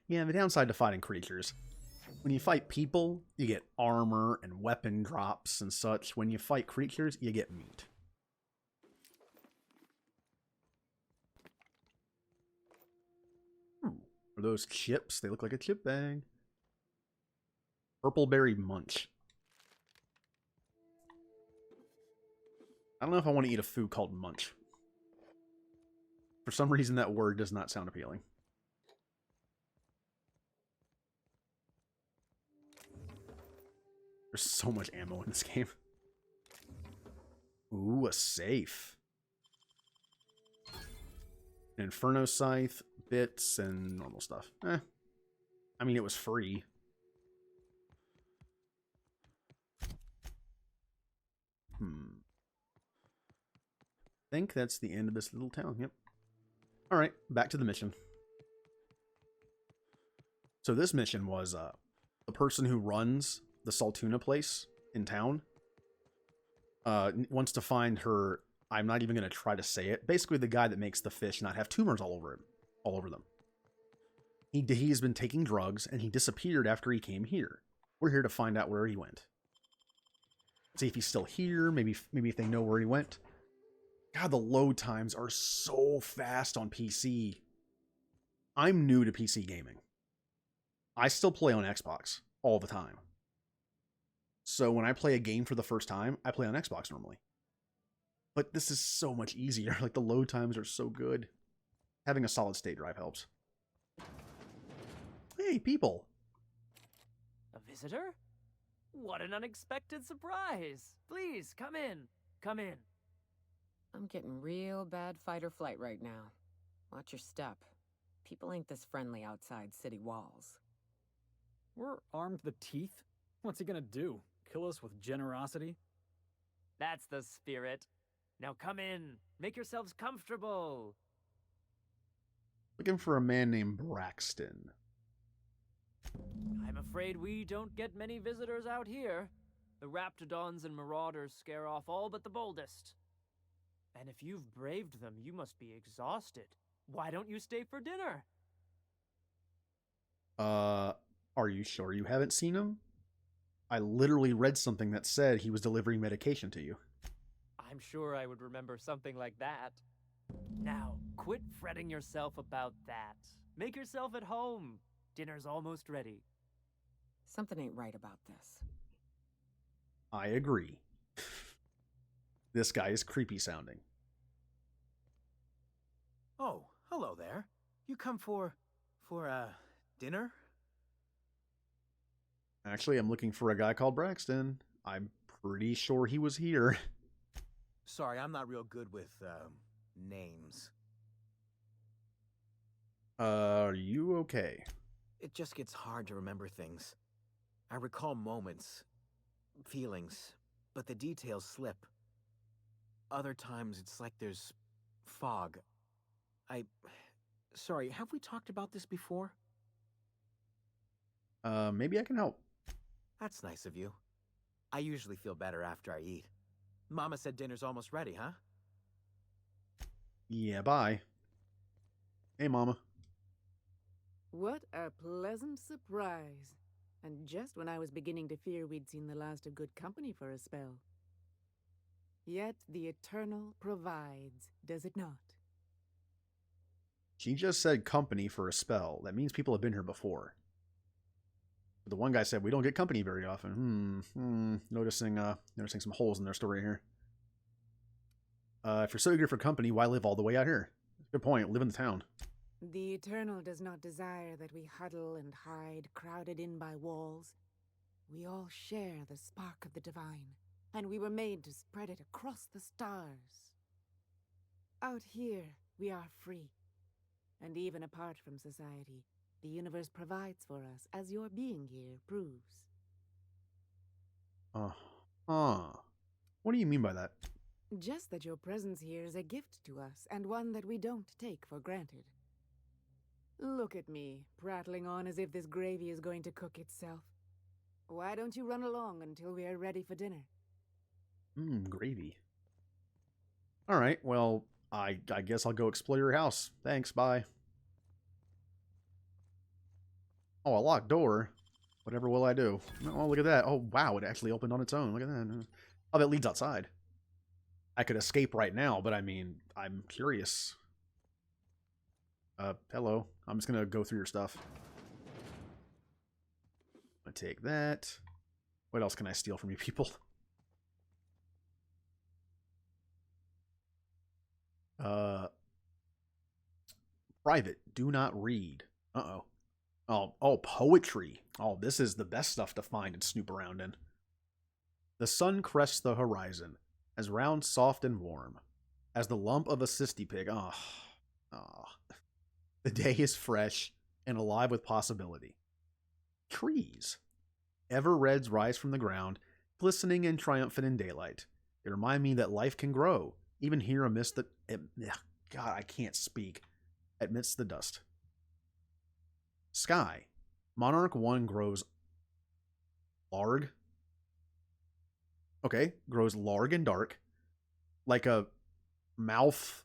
Yeah, the downside to fighting creatures. When you fight people, you get armor and weapon drops and such. When you fight creatures, you get meat. Ooh, are those chips? They look like a chip bag. Purple berry munch. I don't know if I want to eat a food called munch. For some reason, that word does not sound appealing. There's so much ammo in this game. Ooh, a safe. An Inferno Scythe, bits, and normal stuff. I mean, it was free. I think that's the end of this little town. Yep. Alright, back to the mission. So this mission was the person who runs the Saltuna place in town wants to find her. I'm not even going to try to say it. Basically, the guy that makes the fish not have tumors all over them. He has been taking drugs, and he disappeared after he came here. We're here to find out where he went. See if he's still here. Maybe if they know where he went. God, the load times are so fast on PC. I'm new to PC gaming. I still play on Xbox all the time. So when I play a game for the first time, I play on Xbox normally. But this is so much easier. Like, the load times are so good. Having a solid state drive helps. Hey, people.
A visitor? What an unexpected surprise. Please, come in. Come in.
I'm getting real bad fight or flight right now. Watch your step. People ain't this friendly outside city walls.
We're armed to the teeth? What's he gonna do? Kill us with generosity?
That's the spirit. Now come in. Make yourselves comfortable.
Looking for a man named Braxton.
I'm afraid we don't get many visitors out here. The Raptidons and Marauders scare off all but the boldest. And if you've braved them, you must be exhausted. Why don't you stay for dinner?
Are you sure you haven't seen him? I literally read something that said he was delivering medication to you.
I'm sure I would remember something like that. Now, quit fretting yourself about that. Make yourself at home. Dinner's almost ready.
Something ain't right about this.
I agree. This guy is creepy sounding.
Oh, hello there. You come for dinner?
Actually, I'm looking for a guy called Braxton. I'm pretty sure he was here.
Sorry, I'm not real good with, names.
Are you okay?
It just gets hard to remember things. I recall moments, feelings, but the details slip. Other times, it's like there's fog. Sorry, have we talked about this before?
Maybe I can help.
That's nice of you. I usually feel better after I eat. Mama said dinner's almost ready, huh?
Yeah, bye. Hey, Mama.
What a pleasant surprise. And just when I was beginning to fear we'd seen the last of good company for a spell. Yet the Eternal provides, does it not?
She just said company for a spell. That means people have been here before. The one guy said we don't get company very often. Noticing some holes in their story here. If you're so eager for company, why live all the way out here? Good point. Live in the town.
The Eternal does not desire that we huddle and hide, crowded in by walls. We all share the spark of the divine, and we were made to spread it across the stars. Out here, we are free. And even apart from society, the universe provides for us, as your being here proves.
What do you mean by that?
Just that your presence here is a gift to us, and one that we don't take for granted. Look at me, prattling on as if this gravy is going to cook itself. Why don't you run along until we are ready for dinner?
Gravy. Alright, well, I guess I'll go explore your house. Thanks, bye. Oh, a locked door. Whatever will I do? Oh, look at that. Oh, wow, it actually opened on its own. Look at that. Oh, that leads outside. I could escape right now, but I mean, I'm curious. Hello. I'm just gonna go through your stuff. I'm gonna take that. What else can I steal from you people? Private. Do not read. Uh-oh. Oh, poetry. Oh, this is the best stuff to find and snoop around in. The sun crests the horizon, as round, soft, and warm, as the lump of a cysty pig. The day is fresh and alive with possibility. Trees. Ever reds rise from the ground, glistening and triumphant in daylight. They remind me that life can grow, even here amidst the... God, I can't speak. Amidst the dust. Sky. Monarch 1 grows larg. Okay, grows larg and dark. Like a mouth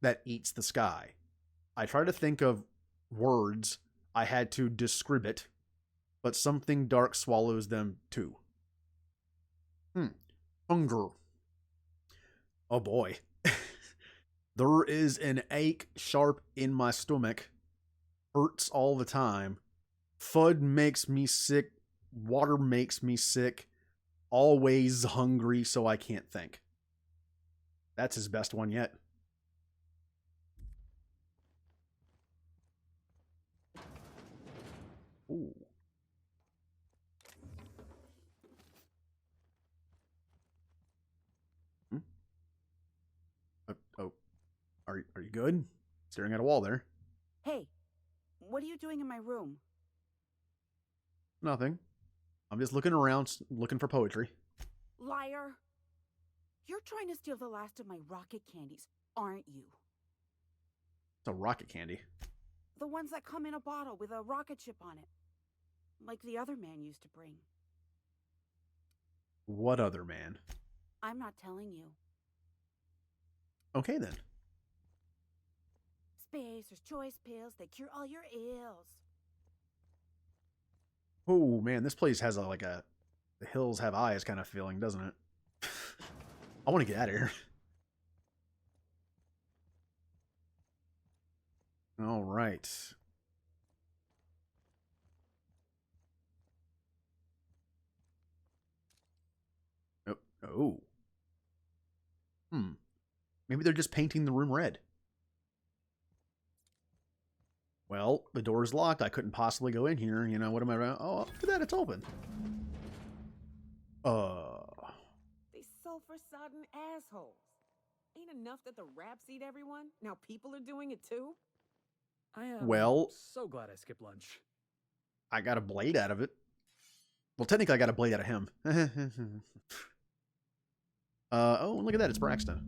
that eats the sky. I try to think of words I had to describe it, but something dark swallows them too. Hunger. Oh boy. There is an ache sharp in my stomach. Hurts all the time. Fud makes me sick. Water makes me sick. Always hungry, so I can't think. That's his best one yet. Ooh. Are you good? Staring at a wall there.
Hey, what are you doing in my room?
Nothing. I'm just looking around, looking for poetry.
Liar! You're trying to steal the last of my rocket candies, aren't you?
It's a rocket candy.
The ones that come in a bottle with a rocket ship on it. Like the other man used to bring.
What other man?
I'm not telling you.
Okay then.
Spacer's choice pills, they cure all your ills.
Oh man, this place has the hills have eyes kind of feeling, doesn't it? I want to get out of here. All right. Oh. Maybe they're just painting the room red. Well, the door's locked. I couldn't possibly go in here. You know, what am I around? Oh, look at that. It's open.
These sulfur-sodden assholes. Ain't enough that the raps eat everyone? Now people are doing it too?
I am
Well,
so glad I skipped lunch.
I got a blade out of it. Well, technically, I got a blade out of him. Oh, look at that. It's Braxton.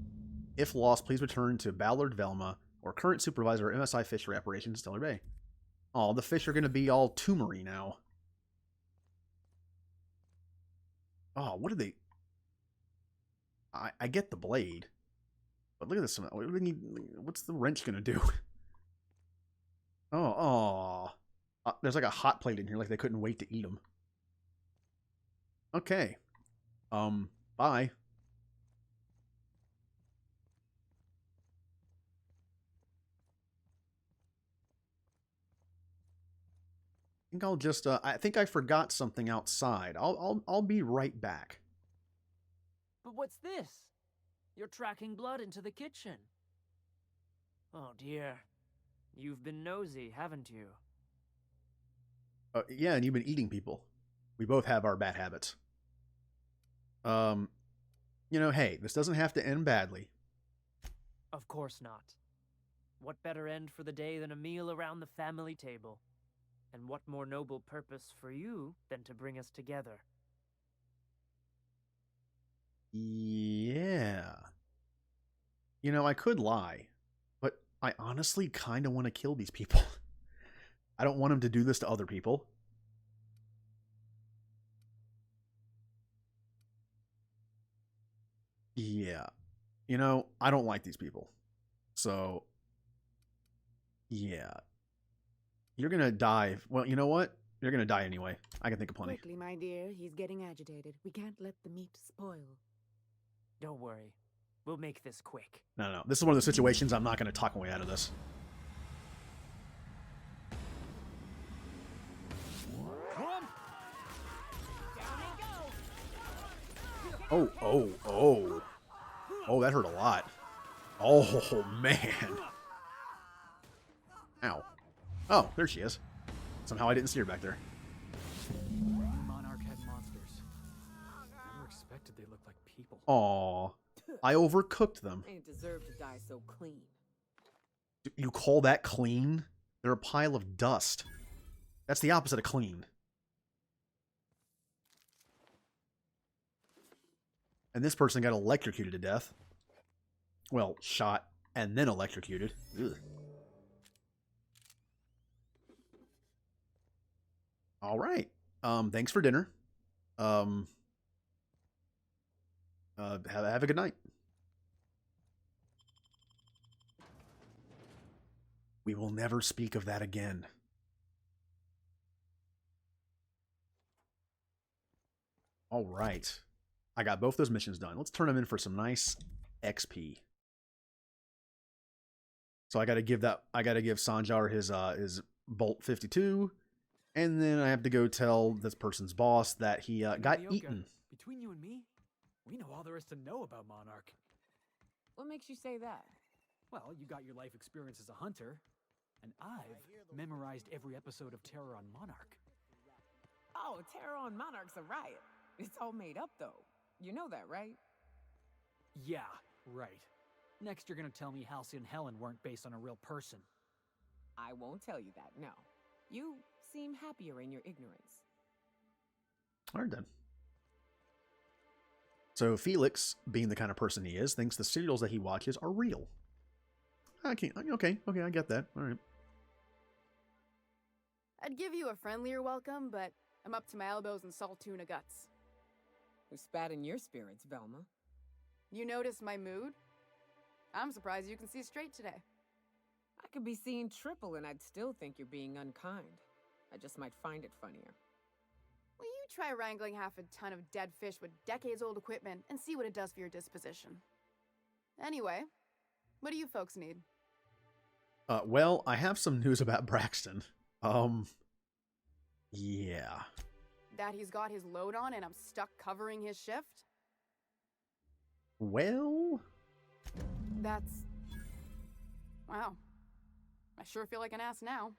If lost, please return to Ballard Velma or current supervisor of MSI Fishery Operations, Stellar Bay. Oh, the fish are going to be all tumory now. Oh, what are they? I get the blade. But look at this. What's the wrench going to do? Oh. There's like a hot plate in here, like they couldn't wait to eat them. Okay. Bye. I think I'll just, I think I forgot something outside. I'll be right back.
But what's this? You're tracking blood into the kitchen. Oh dear. You've been nosy, haven't you?
Yeah, and you've been eating people. We both have our bad habits. You know, hey, this doesn't have to end badly.
Of course not. What better end for the day than a meal around the family table? And what more noble purpose for you than to bring us together?
Yeah. You know, I could lie, but I honestly kind of want to kill these people. I don't want them to do this to other people. Yeah. You know, I don't like these people. So, yeah. You're going to die. Well, you know what? You're going to die anyway. I can think of plenty.
Quickly, my dear. He's getting agitated. We can't let the meat spoil.
Don't worry. We'll make this quick.
No. This is one of the situations I'm not going to talk my way out of this. Oh. Oh, that hurt a lot. Oh, man. Ow. Oh, there she is. Somehow I didn't see her back there.
Monarch had monsters. Never expected they looked like people.
Aw. I overcooked them.
They deserve to die so clean.
You call that clean? They're a pile of dust. That's the opposite of clean. And this person got electrocuted to death. Well, shot and then electrocuted. Ugh. All right. Thanks for dinner. Have a good night. We will never speak of that again. All right. I got both those missions done. Let's turn them in for some nice XP. So I got to give Sanjar his Bolt 52. And then I have to go tell this person's boss that he got eaten.
Between you and me, we know all there is to know about Monarch.
What makes you say that?
Well, you got your life experience as a hunter, and I've memorized every episode of Terror on Monarch.
Oh, Terror on Monarch's a riot. It's all made up, though. You know that, right?
Yeah, right. Next, you're gonna tell me Halsey and Helen weren't based on a real person.
I won't tell you that, no. You seem happier in your ignorance.
All right, then. So Felix, being the kind of person he is, thinks the serials that he watches are real. Okay, I get that. All right.
I'd give you a friendlier welcome, but I'm up to my elbows in salt tuna guts.
Who spat in your spirits, Velma?
You notice my mood? I'm surprised you can see straight today.
I could be seeing triple and I'd still think you're being unkind. I just might find it funnier.
Will you try wrangling half a ton of dead fish with decades-old equipment and see what it does for your disposition? Anyway, what do you folks need?
Well, I have some news about Braxton. Yeah.
That he's got his load on and I'm stuck covering his shift?
Well...
That's... Wow. I sure feel like an ass now.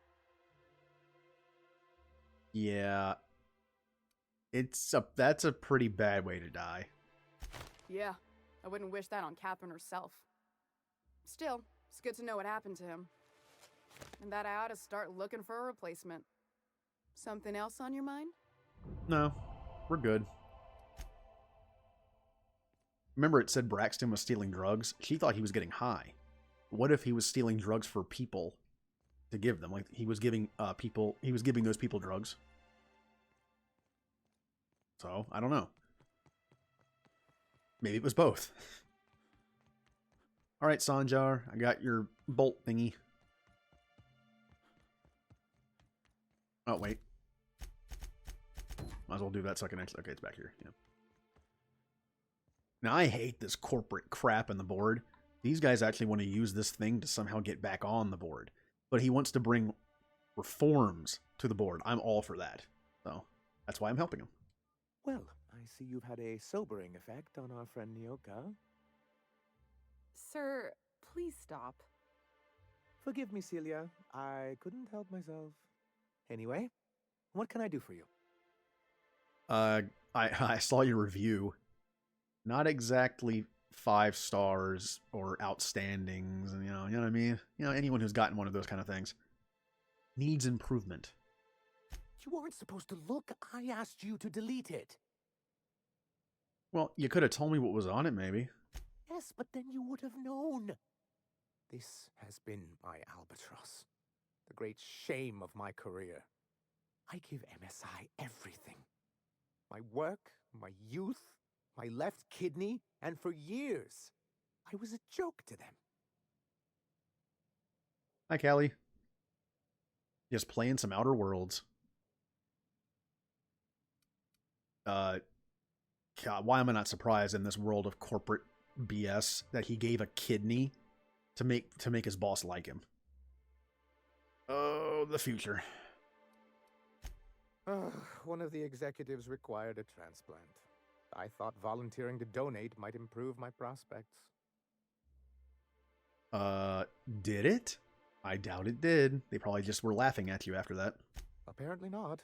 Yeah. That's a pretty bad way to die.
Yeah, I wouldn't wish that on Catherine herself. Still, it's good to know what happened to him. And that I ought to start looking for a replacement. Something else on your mind?
No, we're good. Remember it said Braxton was stealing drugs? She thought he was getting high. What if he was stealing drugs for people to give them? Like he was giving those people drugs. So, I don't know. Maybe it was both. Alright, Sanjar, I got your bolt thingy. Oh, wait. Might as well do that so I can actually... Okay, it's back here. Yeah. Now, I hate this corporate crap in the board. These guys actually want to use this thing to somehow get back on the board. But he wants to bring reforms to the board. I'm all for that. So, that's why I'm helping him.
Well, I see you've had a sobering effect on our friend Nyoka.
Sir, please stop.
Forgive me, Celia. I couldn't help myself. Anyway, what can I do for you?
I saw your review. Not exactly 5 stars or outstandings, and you know what I mean? You know, anyone who's gotten one of those kind of things needs improvement.
You weren't supposed to look. I asked you to delete it.
Well, you could have told me what was on it, maybe.
Yes, but then you would have known. This has been my albatross. The great shame of my career. I give MSI everything. My work, my youth, my left kidney, and for years, I was a joke to them.
Hi, Callie. Just playing some Outer Worlds. God, why am I not surprised in this world of corporate BS that he gave a kidney to make his boss like him? Oh, the future.
One of the executives required a transplant. I thought volunteering to donate might improve my prospects.
Did it? I doubt it did. They probably just were laughing at you after that.
Apparently not.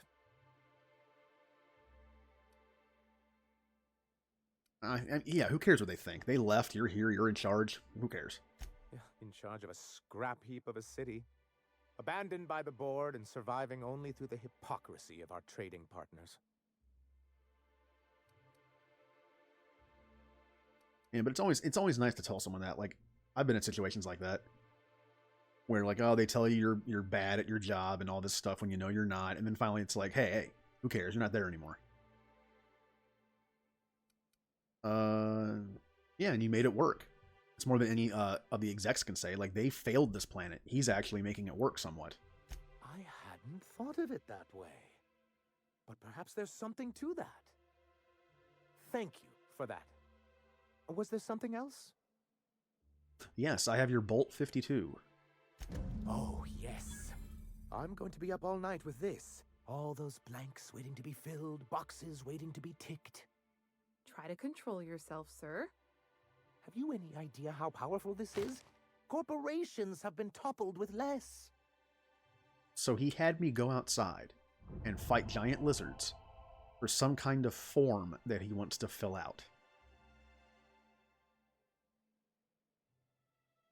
Yeah, who cares what they think? They left, you're here, you're in charge. Who cares?
In charge of a scrap heap of a city. Abandoned by the board and surviving only through the hypocrisy of our trading partners.
Yeah, but it's always nice to tell someone that. Like, I've been in situations like that. Where, like, oh, they tell you you're bad at your job and all this stuff when you know you're not. And then finally it's like, hey, who cares? You're not there anymore. Yeah, and you made it work. It's more than any of the execs can say. Like, they failed this planet. He's actually making it work somewhat.
I hadn't thought of it that way. But perhaps there's something to that. Thank you for that. Was there something else?
Yes, I have your Bolt 52.
Oh, yes. I'm going to be up all night with this. All those blanks waiting to be filled, boxes waiting to be ticked.
Try to control yourself, sir.
Have you any idea how powerful this is? Corporations have been toppled with less.
So he had me go outside and fight giant lizards for some kind of form that he wants to fill out.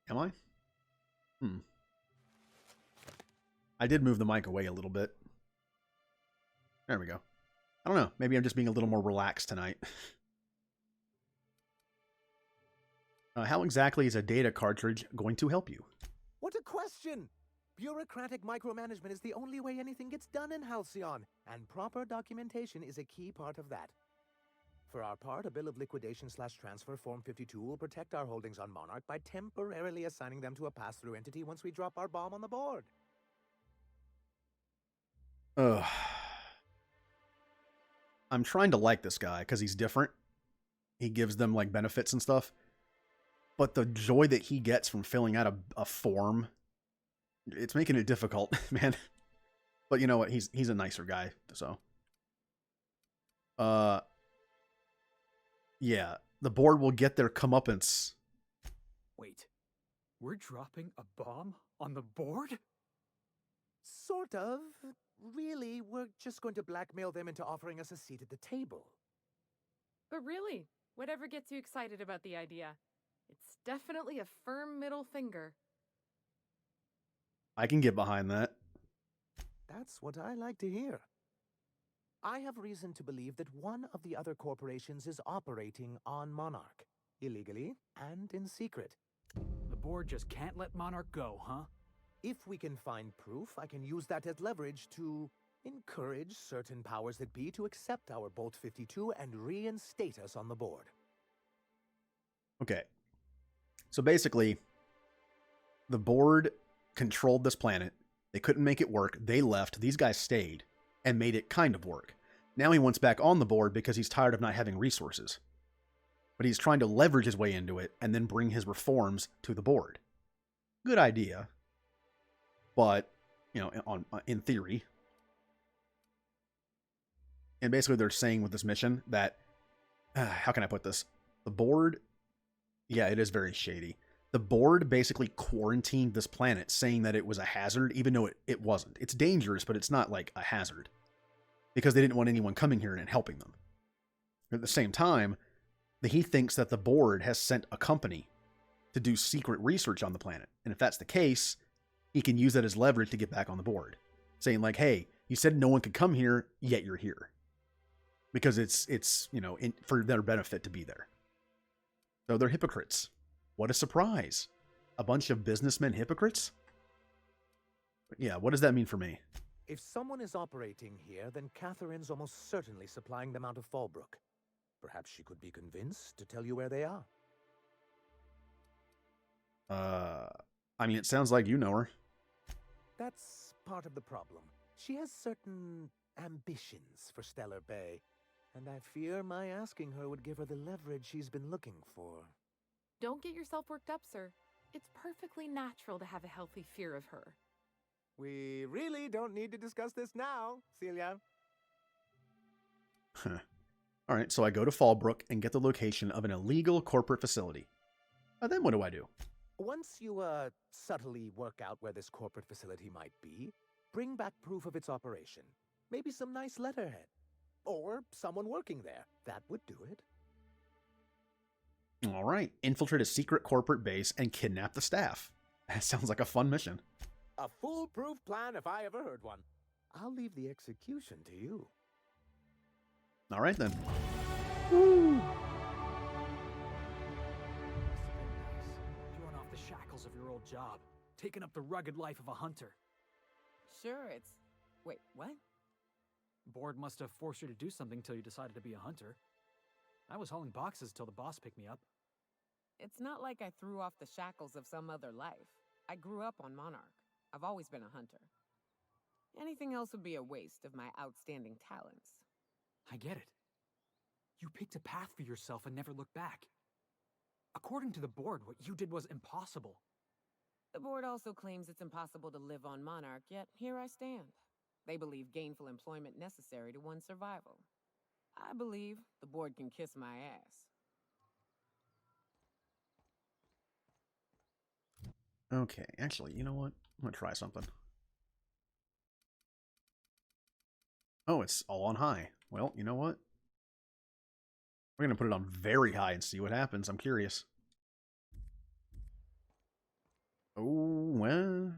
Am I? I did move the mic away a little bit. There we go. I don't know. Maybe I'm just being a little more relaxed tonight. How exactly is a data cartridge going to help you?
What a question! Bureaucratic micromanagement is the only way anything gets done in Halcyon, and proper documentation is a key part of that. For our part, a bill of liquidation/transfer Form 52 will protect our holdings on Monarch by temporarily assigning them to a pass-through entity once we drop our bomb on the board.
Ugh. I'm trying to like this guy because he's different. He gives them like benefits and stuff. But the joy that he gets from filling out a form, it's making it difficult, man. But you know what? He's a nicer guy, so. Yeah. the board will get their comeuppance.
Wait, we're dropping a bomb on the board?
Sort of. Really, we're just going to blackmail them into offering us a seat at the table.
But really, whatever gets you excited about the idea, it's definitely a firm middle finger.
I can get behind that.
That's what I like to hear. I have reason to believe that one of the other corporations is operating on Monarch, illegally and in secret.
The board just can't let Monarch go, huh?
If we can find proof, I can use that as leverage to encourage certain powers that be to accept our Bolt 52 and reinstate us on the board.
Okay. So basically, the board controlled this planet. They couldn't make it work. They left. These guys stayed and made it kind of work. Now he wants back on the board because he's tired of not having resources. But he's trying to leverage his way into it and then bring his reforms to the board. Good idea. But, you know, in theory. And basically they're saying with this mission that, how can I put this? The board, yeah, it is very shady. The board basically quarantined this planet, saying that it was a hazard, even though it wasn't. It's dangerous, but it's not like a hazard. Because they didn't want anyone coming here and helping them. At the same time, he thinks that the board has sent a company to do secret research on the planet. And if that's the case, he can use that as leverage to get back on the board. Saying like, hey, you said no one could come here, yet you're here. Because it's you know, for their benefit to be there. So they're hypocrites. What a surprise. A bunch of businessmen hypocrites? But yeah, what does that mean for me?
If someone is operating here, then Catherine's almost certainly supplying them out of Fallbrook. Perhaps she could be convinced to tell you where they are.
I mean, it sounds like you know her.
That's part of the problem. She has certain ambitions for Stellar Bay, and I fear my asking her would give her the leverage she's been looking for.
Don't get yourself worked up, sir. It's perfectly natural to have a healthy fear of her.
We really don't need to discuss this now, Celia.
All right, so I go to Fallbrook and get the location of an illegal corporate facility. Then what do I do?
Once you subtly work out where this corporate facility might be, bring back proof of its operation. Maybe some nice letterhead. Or someone working there. That would do it.
All right, infiltrate a secret corporate base and kidnap the staff. That sounds like a fun mission.
A foolproof plan if I ever heard one. I'll leave the execution to you.
All right, then.
Woo! Throwing off the shackles of your old job, taking up the rugged life of a hunter.
Sure, it's... Wait, what?
Board must have forced you to do something till you decided to be a hunter. I was hauling boxes till the boss picked me up.
It's not like I threw off the shackles of some other life. I grew up on Monarch. I've always been a hunter. Anything else would be a waste of my outstanding talents.
I get it. You picked a path for yourself and never looked back. According to the board, what you did was impossible.
The board also claims it's impossible to live on Monarch, yet here I stand. They believe gainful employment necessary to one's survival. I believe the board can kiss my ass.
Okay, actually, you know what? I'm going to try something. Oh, it's all on high. Well, you know what? We're going to put it on very high and see what happens. I'm curious. Oh, well.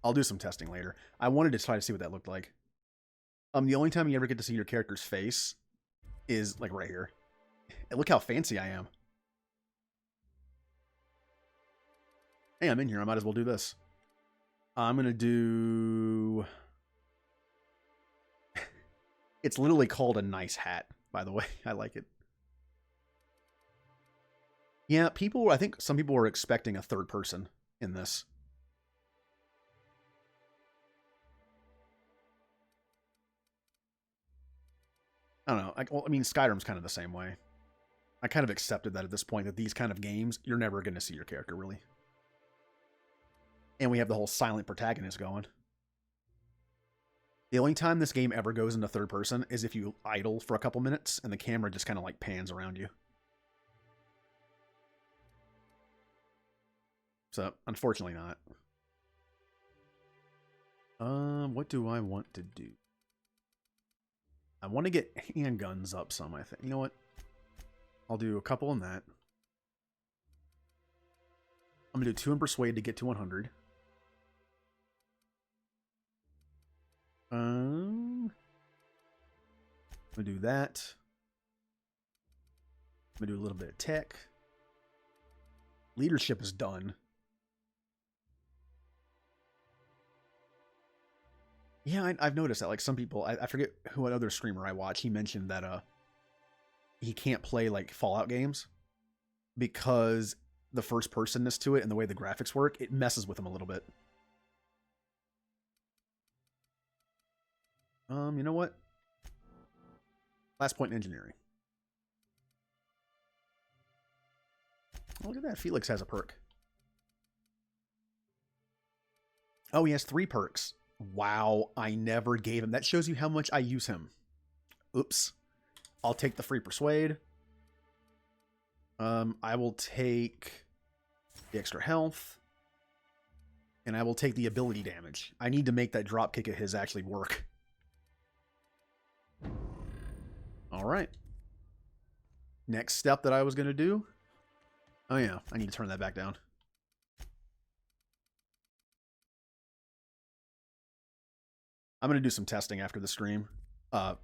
I'll do some testing later. I wanted to try to see what that looked like. The only time you ever get to see your character's face is like right here. And look how fancy I am. Hey, I'm in here. I might as well do this. I'm going to do... It's literally called a nice hat, by the way. I like it. Yeah, I think some people were expecting a third person in this. I don't know. I mean, Skyrim's kind of the same way. I kind of accepted that at this point, that these kind of games, you're never going to see your character, really. And we have the whole silent protagonist going. The only time this game ever goes into third person is if you idle for a couple minutes and the camera just kind of like pans around you. So, unfortunately not. What do I want to do? I want to get handguns up some, I think. You know what? I'll do a couple in that. I'm going to do 2 in Persuade to get to 100. I'm going to do that. I'm going to do a little bit of tech. Leadership is done. Yeah, I've noticed that. Like, some people, I forget who another streamer I watch, he mentioned that he can't play, like, Fallout games because the first-personness to it and the way the graphics work, it messes with him a little bit. You know what? Last point in engineering. Oh, look at that. Felix has a perk. Oh, he has 3 perks. Wow, I never gave him. That shows you how much I use him. Oops. I'll take the free Persuade. I will take the extra health. And I will take the ability damage. I need to make that dropkick of his actually work. Alright. Next step that I was going to do. Oh yeah, I need to turn that back down. I'm going to do some testing after the stream.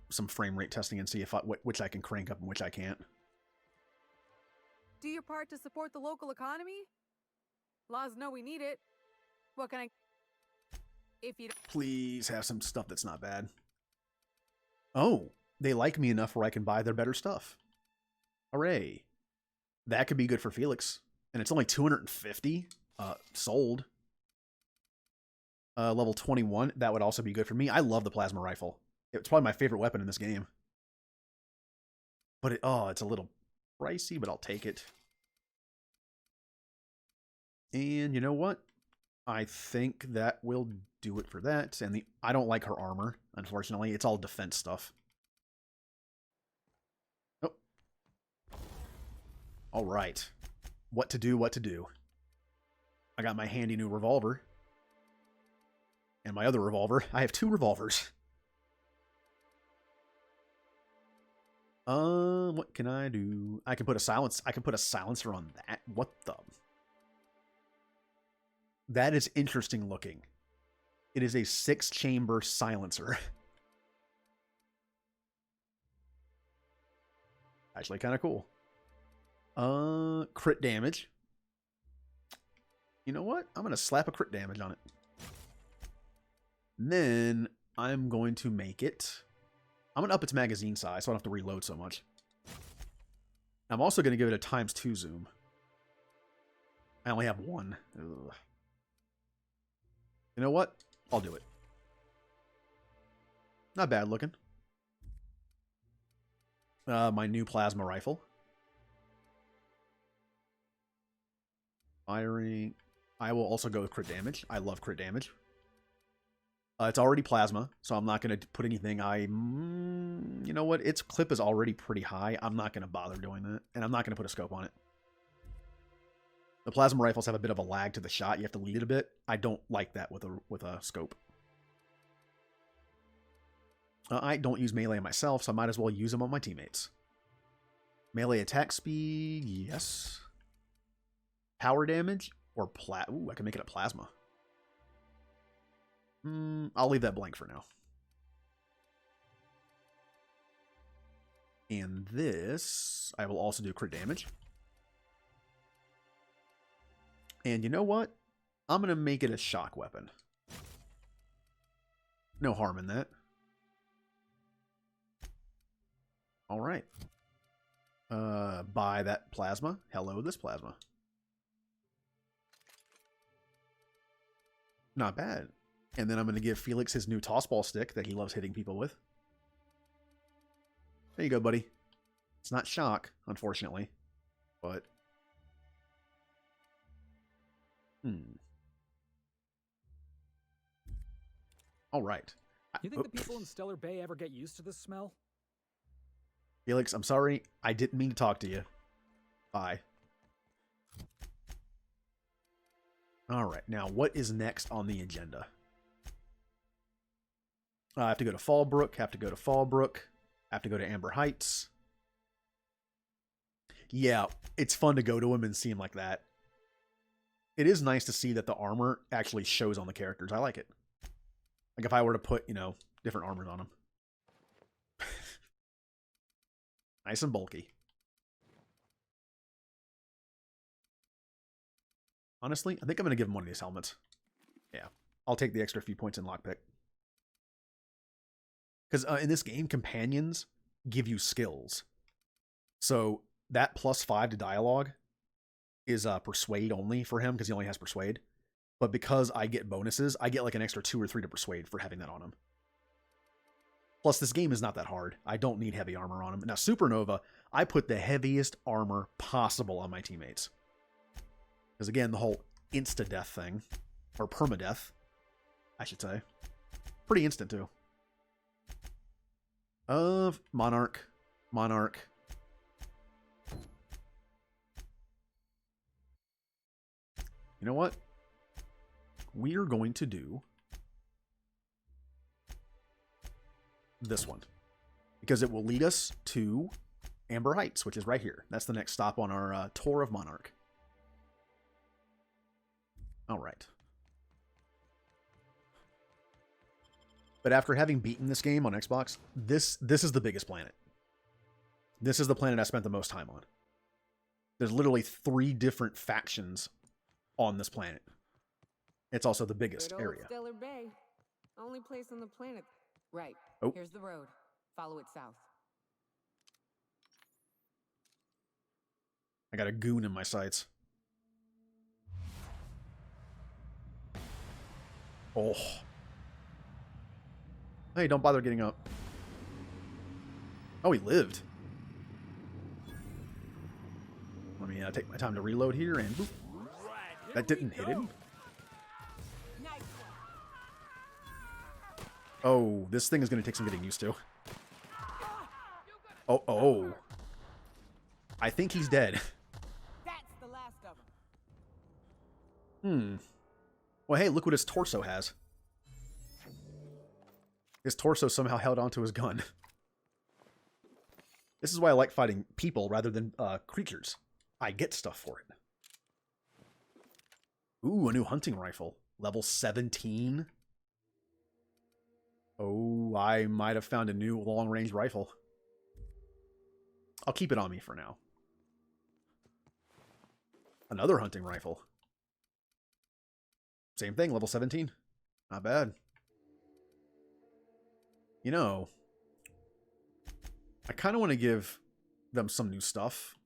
Some frame rate testing and see if which I can crank up and which I can't.
Do your part to support the local economy? Laws know we need it. What can I... If you...
Please have some stuff that's not bad. Oh, they like me enough where I can buy their better stuff. Hooray. That could be good for Felix. And it's only 250 sold. Level 21, that would also be good for me. I love the plasma rifle. It's probably my favorite weapon in this game. But it's a little pricey, but I'll take it. And you know what? I think that will do it for that. And I don't like her armor, unfortunately. It's all defense stuff. Oh. All right. What to do, what to do. I got my handy new revolver. And my other revolver. I have 2 revolvers. What can I do? I can put a silencer on that. What the? That is interesting looking. It is a 6-chamber silencer. Actually kind of cool. Crit damage. You know what? I'm going to slap a crit damage on it. And then I'm going to make it... I'm going to up its magazine size so I don't have to reload so much. I'm also going to give it a ×2 zoom. I only have 1. Ugh. You know what? I'll do it. Not bad looking. My new plasma rifle. Firing. I will also go with crit damage. I love crit damage. It's already plasma, so I'm not going to put anything. You know what? Its clip is already pretty high. I'm not going to bother doing that, and I'm not going to put a scope on it. The plasma rifles have a bit of a lag to the shot. You have to lead a bit. I don't like that with a scope. I don't use melee myself, so I might as well use them on my teammates. Melee attack speed, yes. Power damage, or ooh, I can make it a plasma. I'll leave that blank for now. And this, I will also do crit damage. And you know what? I'm going to make it a shock weapon. No harm in that. All right. Buy that plasma. Hello, this plasma. Not bad. And then I'm going to give Felix his new tossball stick that he loves hitting people with. There you go, buddy. It's not shock, unfortunately. But... All right.
You think the people in Stellar Bay ever get used to this smell?
Felix, I'm sorry. I didn't mean to talk to you. Bye. Alright, now what is next on the agenda? I have to go to Fallbrook, have to go to Amber Heights. Yeah, it's fun to go to them and see them like that. It is nice to see that the armor actually shows on the characters. I like it. Like if I were to put, different armors on them. Nice and bulky. Honestly, I think I'm going to give him one of these helmets. Yeah, I'll take the extra few points in lockpick. Because in this game, companions give you skills. So that +5 to dialogue is persuade only for him because he only has persuade. But because I get bonuses, I get like an extra 2 or 3 to persuade for having that on him. Plus, this game is not that hard. I don't need heavy armor on him. Now, Supernova, I put the heaviest armor possible on my teammates. Because again, the whole insta-death thing, or permadeath, I should say. Pretty instant, too. Monarch. You know what? We are going to do this one. Because it will lead us to Amber Heights, which is right here. That's the next stop on our tour of Monarch. Alright. But after having beaten this game on Xbox, this is the biggest planet. This is the planet I spent the most time on. There's literally 3 different factions on this planet. It's also the biggest
Good old
area.
Stellar Bay. Only place on the planet. Right.
Oh.
Here's the road. Follow it south.
I got a goon in my sights. Oh. Hey, don't bother getting up. Oh, he lived. Let me take my time to reload here, and boop. That didn't hit him. Oh, this thing is going to take some getting used to. Oh. I think he's dead.
That's the last of them.
Well, hey, look what his torso has. His torso somehow held onto his gun. This is why I like fighting people rather than creatures. I get stuff for it. Ooh, a new hunting rifle. Level 17. Oh, I might have found a new long-range rifle. I'll keep it on me for now. Another hunting rifle. Same thing, level 17. Not bad. You know, I kind of want to give them some new stuff.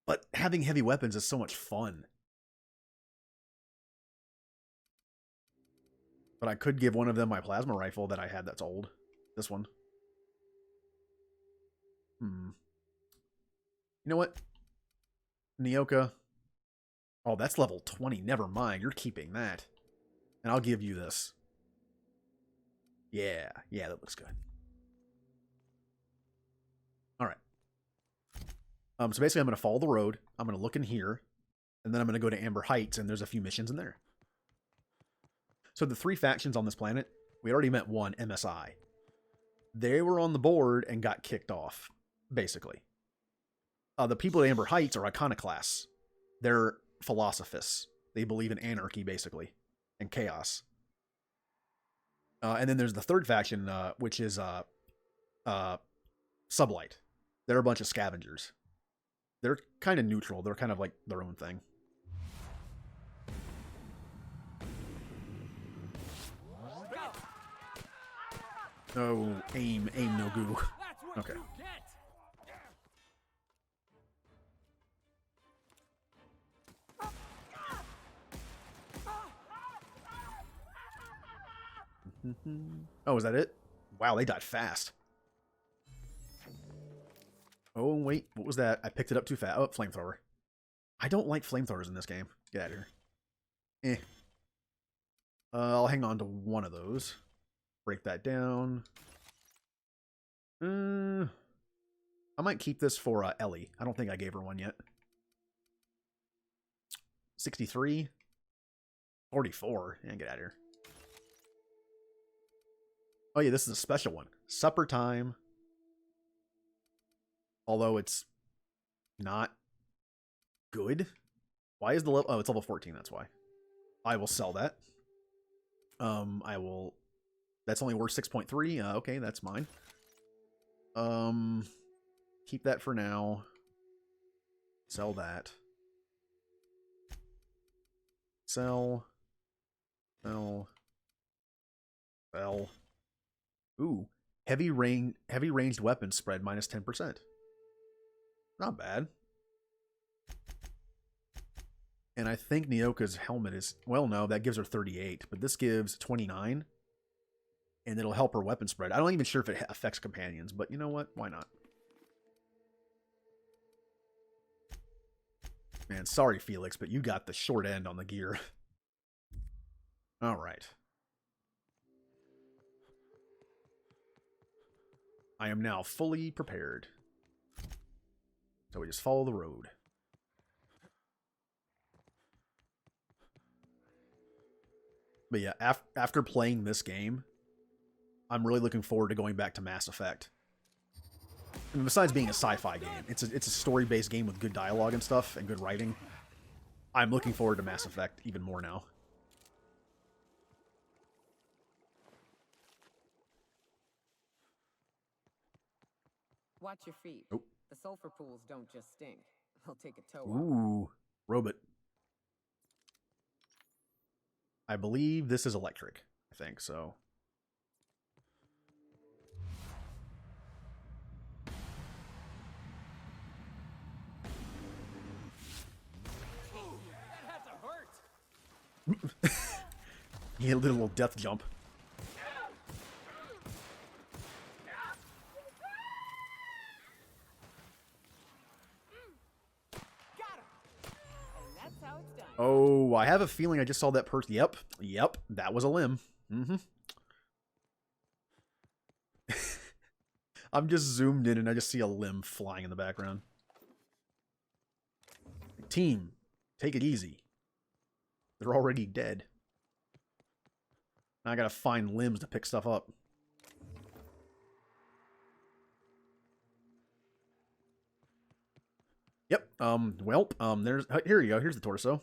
But having heavy weapons is so much fun. But I could give one of them my plasma rifle that I had that's old. This one. You know what? Nyoka. Oh, that's level 20. Never mind. You're keeping that. And I'll give you this. Yeah, that looks good. Alright. So basically I'm going to follow the road. I'm going to look in here. And then I'm going to go to Amber Heights, and there's a few missions in there. So the 3 factions on this planet, we already met one, MSI. They were on the board and got kicked off, basically. The people at Amber Heights are iconoclasts. They're philosophists. They believe in anarchy, basically, and chaos. And then there's the 3rd faction, which is Sublight. They're a bunch of scavengers. They're kind of neutral. They're kind of like their own thing. Oh, aim no goo. Okay. Oh, is that it? Wow, they died fast. Oh, wait. What was that? I picked it up too fast. Oh, flamethrower. I don't like flamethrowers in this game. Get out of here. I'll hang on to one of those. Break that down. I might keep this for Ellie. I don't think I gave her one yet. 63. 44. Yeah, get out of here. Oh yeah, this is a special one. Supper time. Although it's not good. Why is the level... Oh, it's level 14, that's why. I will sell that. I will... That's only worth 6.3. Okay, that's mine. Keep that for now. Sell that. Sell. Sell. Sell. Ooh. Heavy ranged weapons spread minus 10%. Not bad. And I think Nyoka's helmet is... Well, no, that gives her 38. But this gives 29. And it'll help her weapon spread. I'm not even sure if it affects companions. But you know what? Why not? Man, sorry, Felix, but you got the short end on the gear. Alright. I am now fully prepared. So we just follow the road. But yeah, after playing this game, I'm really looking forward to going back to Mass Effect. I mean, besides being a sci-fi game, it's a story-based game with good dialogue and stuff, and good writing. I'm looking forward to Mass Effect even more now.
Watch your feet.
Oh.
The sulfur pools don't just stink. They'll take a toe off.
Ooh, robot. I believe this is electric. I think so.
That had to hurt.
He had a little death jump. Oh, I have a feeling I just saw that person. Yep, that was a limb. I'm just zoomed in and I just see a limb flying in the background. Team, take it easy. They're already dead. Now I gotta find limbs to pick stuff up. Yep, there's... Here you go, here's the torso.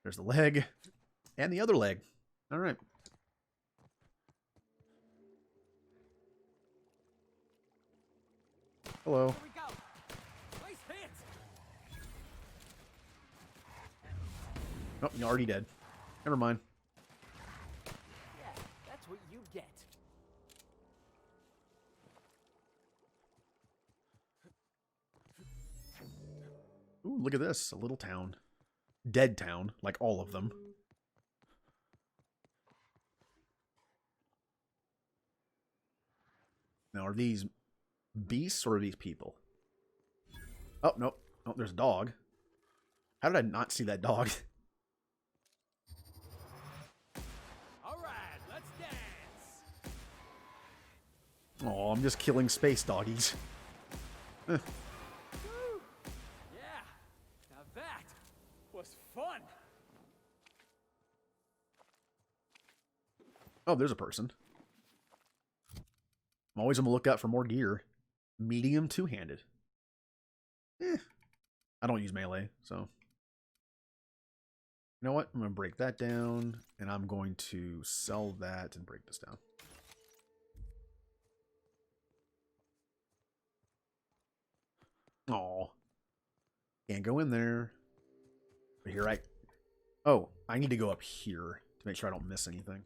There's the leg. And the other leg. Alright. Hello.
Here we go. Nice hit.
Oh, you're already dead. Never mind.
Yeah, that's what you get.
Ooh, look at this. A little town. Dead town, like all of them. Now, are these beasts or are these people? Oh, no. Oh, there's a dog. How did I not see that dog?
All right, let's dance.
Oh, I'm just killing space doggies.
Yeah, now that was fun.
Oh, there's a person. I'm always on the lookout for more gear. Medium two-handed. I don't use melee, so. You know what? I'm going to break that down, and I'm going to sell that and break this down. Aw. Can't go in there. But here I... Oh, I need to go up here to make sure I don't miss anything.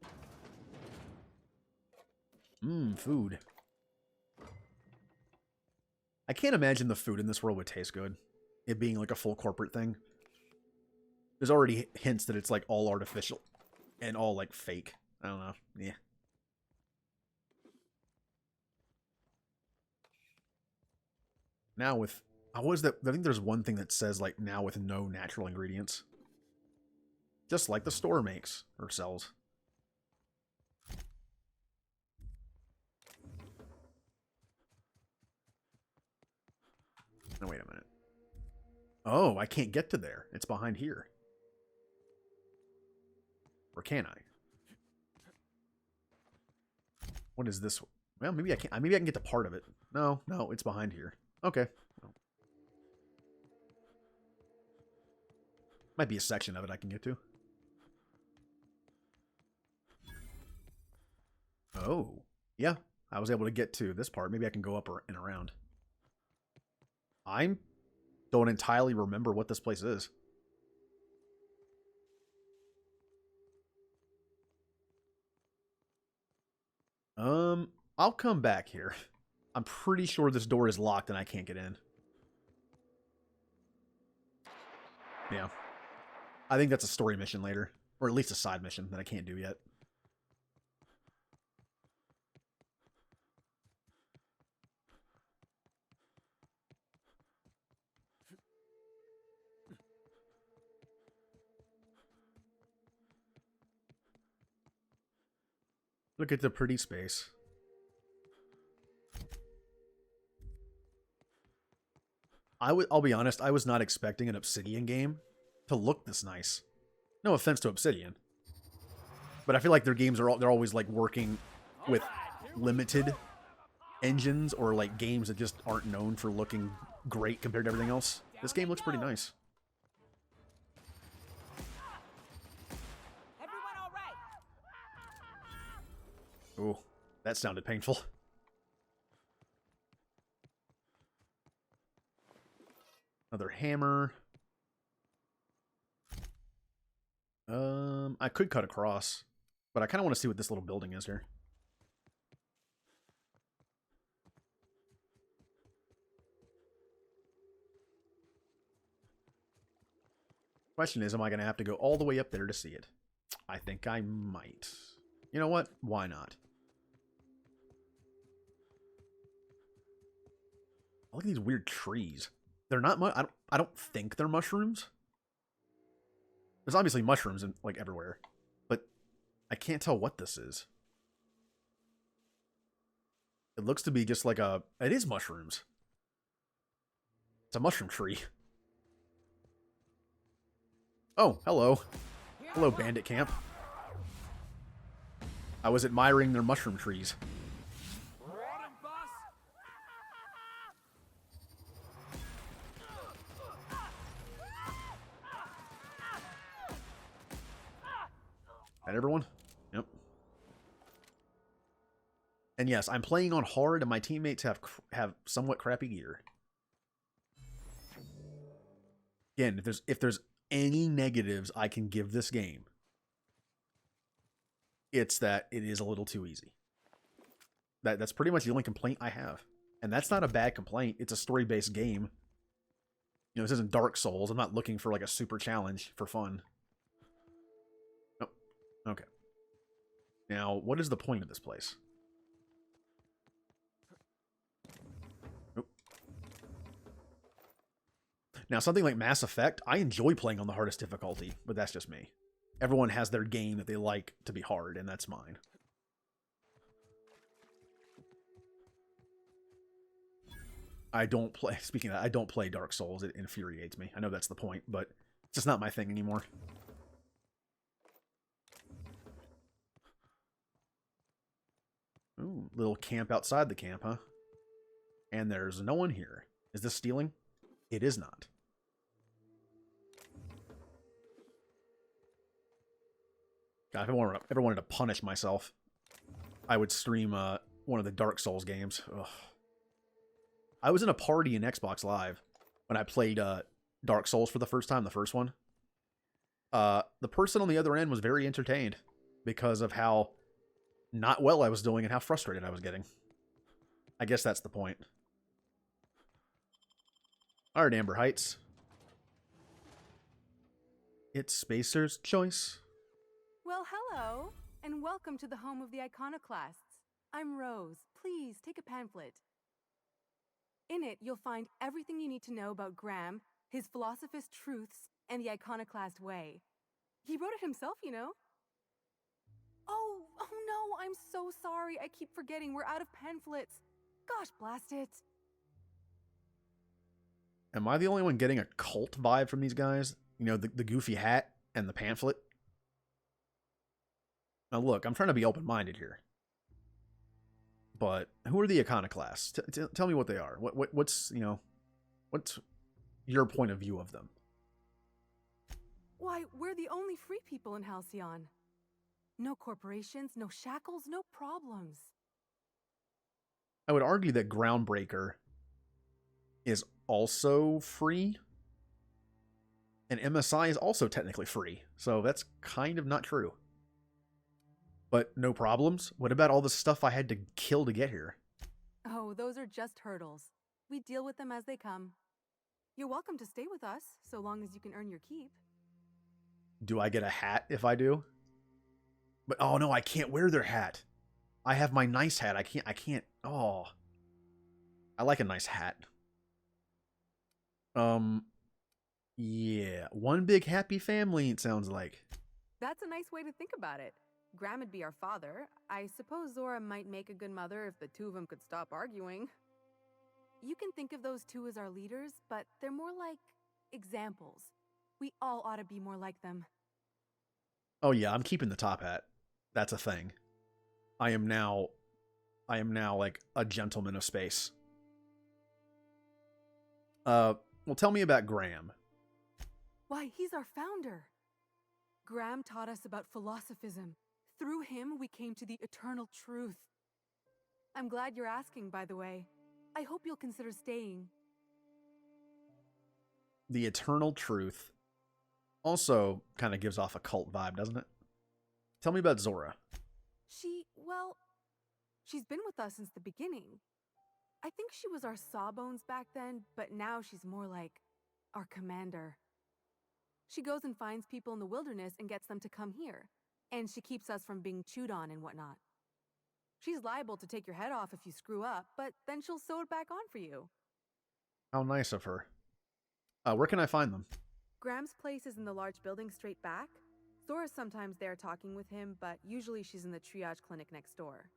Food. I can't imagine the food in this world would taste good. It being like a full corporate thing. There's already hints that it's like all artificial and all like fake. I don't know. Yeah. Now with... What is that? I think there's one thing that says like now with no natural ingredients. just like the store makes or sells. No, wait a minute. Oh, I can't get to there. It's behind here. Or can I? What is this? Well, maybe I can. Maybe I can get to part of it. No, it's behind here. Okay. Might be a section of it I can get to. Oh, yeah. I was able to get to this part. Maybe I can go up and around. I don't entirely remember what this place is. I'll come back here. I'm pretty sure this door is locked and I can't get in. Yeah. I think that's a story mission later. Or at least a side mission that I can't do yet. Look at the pretty space. I'll be honest, I was not expecting an Obsidian game to look this nice. No offense to Obsidian. But I feel like their games they're always like working with limited engines or like games that just aren't known for looking great compared to everything else. This game looks pretty nice. Ooh, that sounded painful. Another hammer. I could cut across, but I kind of want to see what this little building is here. Question is, am I going to have to go all the way up there to see it? I think I might. You know what? Why not? Look at these weird trees. They're not I don't think they're mushrooms. There's obviously mushrooms in, like everywhere, but I can't tell what this is. It looks to be just like a... It is mushrooms. It's a mushroom tree. Oh, hello. Hello, bandit camp. I was admiring their mushroom trees. That everyone? Yep. And yes, I'm playing on hard, and my teammates have somewhat crappy gear. Again, if there's any negatives I can give this game, it's that it is a little too easy. That's pretty much the only complaint I have. And that's not a bad complaint. It's a story-based game. You know, this isn't Dark Souls. I'm not looking for like a super challenge for fun. Nope. Okay. Now, what is the point of this place? Nope. Now, something like Mass Effect, I enjoy playing on the hardest difficulty, but that's just me. Everyone has their game that they like to be hard, and that's mine. I don't play, speaking of that, I don't play Dark Souls. It infuriates me. I know that's the point, but it's just not my thing anymore. Ooh, little camp outside the camp, huh? And there's no one here. Is this stealing? It is not. God, if I ever wanted to punish myself, I would stream one of the Dark Souls games. Ugh. I was in a party in Xbox Live when I played Dark Souls for the first time, the first one. The person on the other end was very entertained because of how not well I was doing and how frustrated I was getting. I guess that's the point. Alright, Amber Heights. It's Spacer's choice.
Well, hello, and welcome to the home of the Iconoclasts. I'm Rose. Please take a pamphlet. In it, you'll find everything you need to know about Graham, his philosophist truths, and the Iconoclast way. He wrote it himself, you know. Oh no, I'm so sorry. I keep forgetting we're out of pamphlets. Gosh, blast it.
Am I the only one getting a cult vibe from these guys? You know, the goofy hat and the pamphlet? Now look, I'm trying to be open-minded here. But who are the iconoclasts? Tell me what they are. What's, you know, what's your point of view of them?
Why, we're the only free people in Halcyon. No corporations, no shackles, no problems.
I would argue that Groundbreaker is also free. And MSI is also technically free. So that's kind of not true. But no problems? What about all the stuff I had to kill to get here?
Oh, those are just hurdles. We deal with them as they come. You're welcome to stay with us, so long as you can earn your keep.
Do I get a hat if I do? But oh no, I can't wear their hat. I have my nice hat. I can't. Oh. I like a nice hat. Yeah. One big happy family, it sounds like.
That's a nice way to think about it. Graham would be our father. I suppose Zora might make a good mother if the two of them could stop arguing. You can think of those two as our leaders, but they're more like examples. We all ought to be more like them.
Oh yeah, I'm keeping the top hat. That's a thing. I am now like a gentleman of space. Well, tell me about Graham.
Why, he's our founder. Graham taught us about philosophism. Through him, we came to the eternal truth. I'm glad you're asking, by the way. I hope you'll consider staying.
The eternal truth also kind of gives off a cult vibe, doesn't it? Tell me about Zora.
She's been with us since the beginning. I think she was our sawbones back then, but now she's more like our commander. She goes and finds people in the wilderness and gets them to come here. And she keeps us from being chewed on and whatnot. She's liable to take your head off if you screw up, but then she'll sew it back on for you.
How nice of her. Where can I find them?
Graham's place is in the large building straight back. Zora's sometimes there talking with him, but usually she's in the triage clinic next door.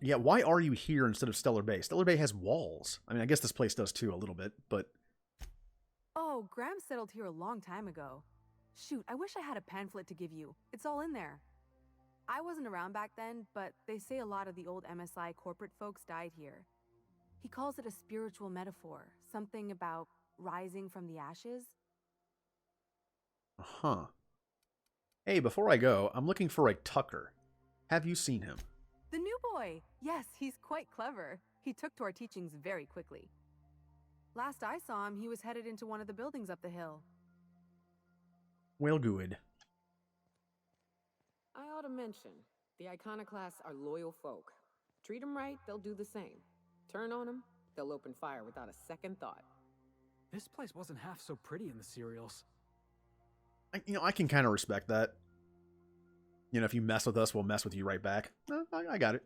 Yeah, why are you here instead of Stellar Bay? Stellar Bay has walls. I mean, I guess this place does too, a little bit, but...
Oh, Graham settled here a long time ago. Shoot, I wish I had a pamphlet to give you. It's all in there. I wasn't around back then, but they say a lot of the old MSI corporate folks died here. He calls it a spiritual metaphor, something about rising from the ashes.
Huh. Hey, before I go, I'm looking for a Tucker. Have you seen him?
The new boy! Yes, he's quite clever. He took to our teachings very quickly. Last I saw him, he was headed into one of the buildings up the hill.
Well, good.
I ought to mention, the iconoclasts are loyal folk. Treat them right, they'll do the same. Turn on them, they'll open fire without a second thought.
This place wasn't half so pretty in the serials.
I can kind of respect that. You know, if you mess with us, we'll mess with you right back. I got it.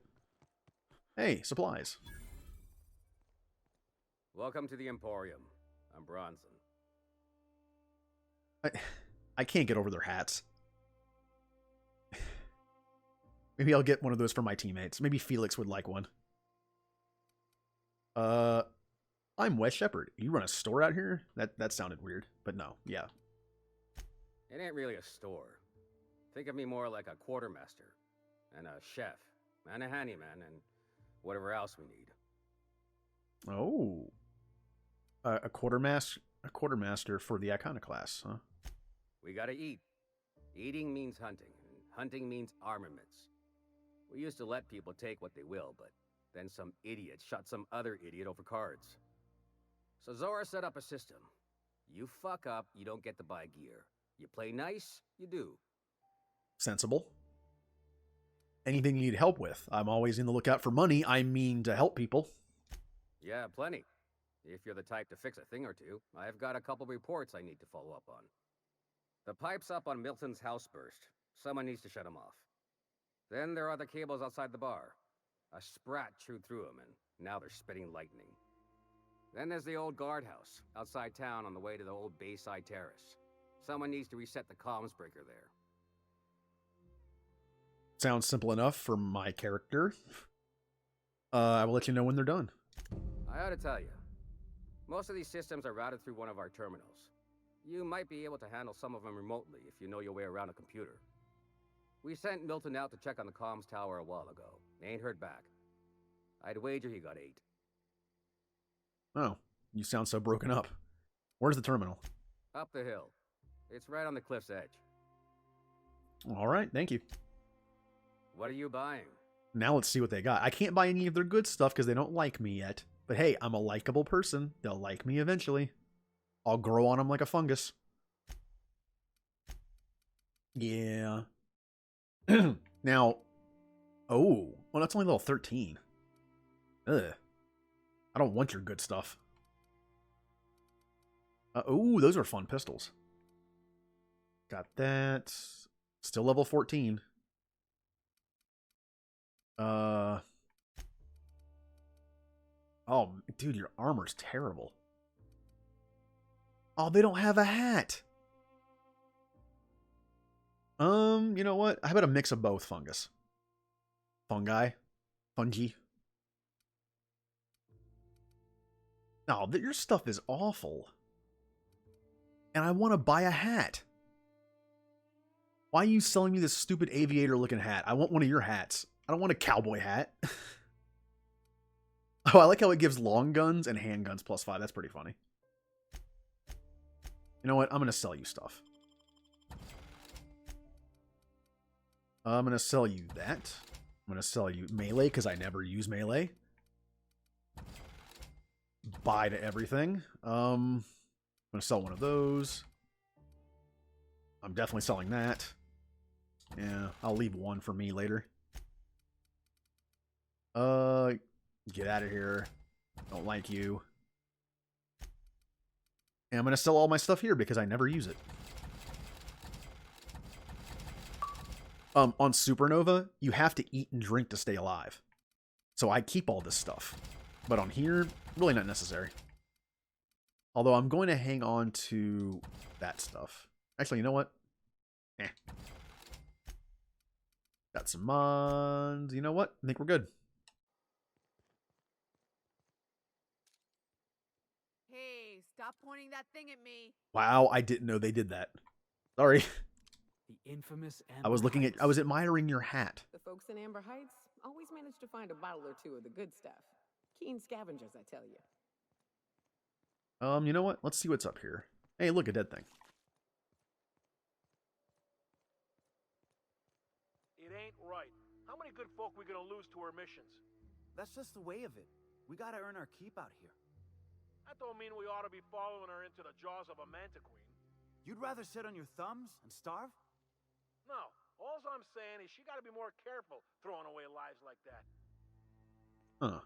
Hey, supplies.
Welcome to the Emporium. I'm Bronson.
I can't get over their hats. Maybe I'll get one of those for my teammates. Maybe Felix would like one. I'm Wes Shepard. You run a store out here? That sounded weird, but no, yeah.
It ain't really a store. Think of me more like a quartermaster, and a chef, and a handyman, and whatever else we need.
Oh. A quartermaster for the iconoclasts, huh?
We gotta eat. Eating means hunting, and hunting means armaments. We used to let people take what they will, but then some idiot shot some other idiot over cards. So Zora set up a system. You fuck up, you don't get to buy gear. You play nice, you do.
Sensible. Anything you need help with. I'm always in the lookout for money. I mean to help people.
Yeah, plenty. If you're the type to fix a thing or two, I've got a couple reports I need to follow up on. The pipes up on Milton's house burst. Someone needs to shut them off. Then there are the cables outside the bar. A sprat chewed through them, and now they're spitting lightning. Then there's the old guardhouse, outside town on the way to the old Bayside Terrace. Someone needs to reset the comms breaker there.
Sounds simple enough for my character. I will let you know when they're done.
I ought to tell you, most of these systems are routed through one of our terminals. You might be able to handle some of them remotely if you know your way around a computer. We sent Milton out to check on the comms tower a while ago. Ain't heard back. I'd wager he got 8.
Oh, you sound so broken up. Where's the terminal?
Up the hill. It's right on the cliff's edge.
All right, thank you.
What are you buying?
Now let's see what they got. I can't buy any of their good stuff because they don't like me yet. But hey, I'm a likable person. They'll like me eventually. I'll grow on them like a fungus. Yeah. Now, oh, well, that's only level 13. Ugh. I don't want your good stuff. Oh, those are fun pistols. Got that. Still level 14. Oh, dude, your armor's terrible. Oh, they don't have a hat. You know what? How about a mix of both, fungus? Fungi? Fungi? No, your stuff is awful. And I want to buy a hat. Why are you selling me this stupid aviator-looking hat? I want one of your hats. I don't want a cowboy hat. Oh, I like how it gives long guns and handguns +5. That's pretty funny. You know what? I'm going to sell you stuff. I'm going to sell you that. I'm going to sell you melee because I never use melee. Buy to everything. I'm going to sell one of those. I'm definitely selling that. Yeah, I'll leave one for me later. Get out of here. Don't like you. And I'm going to sell all my stuff here because I never use it. On Supernova, you have to eat and drink to stay alive. So I keep all this stuff. But on here, really not necessary. Although I'm going to hang on to that stuff. Actually, you know what? Got some mods. You know what? I think we're good.
Hey, stop pointing that thing at me.
Wow, I didn't know they did that. Sorry.
The infamous
I was looking at, I was admiring your hat.
The folks in Amber Heights always manage to find a bottle or two of the good stuff. Keen scavengers, I tell you.
You know what? Let's see what's up here. Hey, look, a dead thing.
It ain't right. How many good folk we gonna lose to our missions?
That's just the way of it. We gotta earn our keep out here.
That don't mean we ought to be following her into the jaws of a manta queen.
You'd rather sit on your thumbs and starve?
No. All I'm saying is she gotta be more careful throwing away lives like that.
Huh.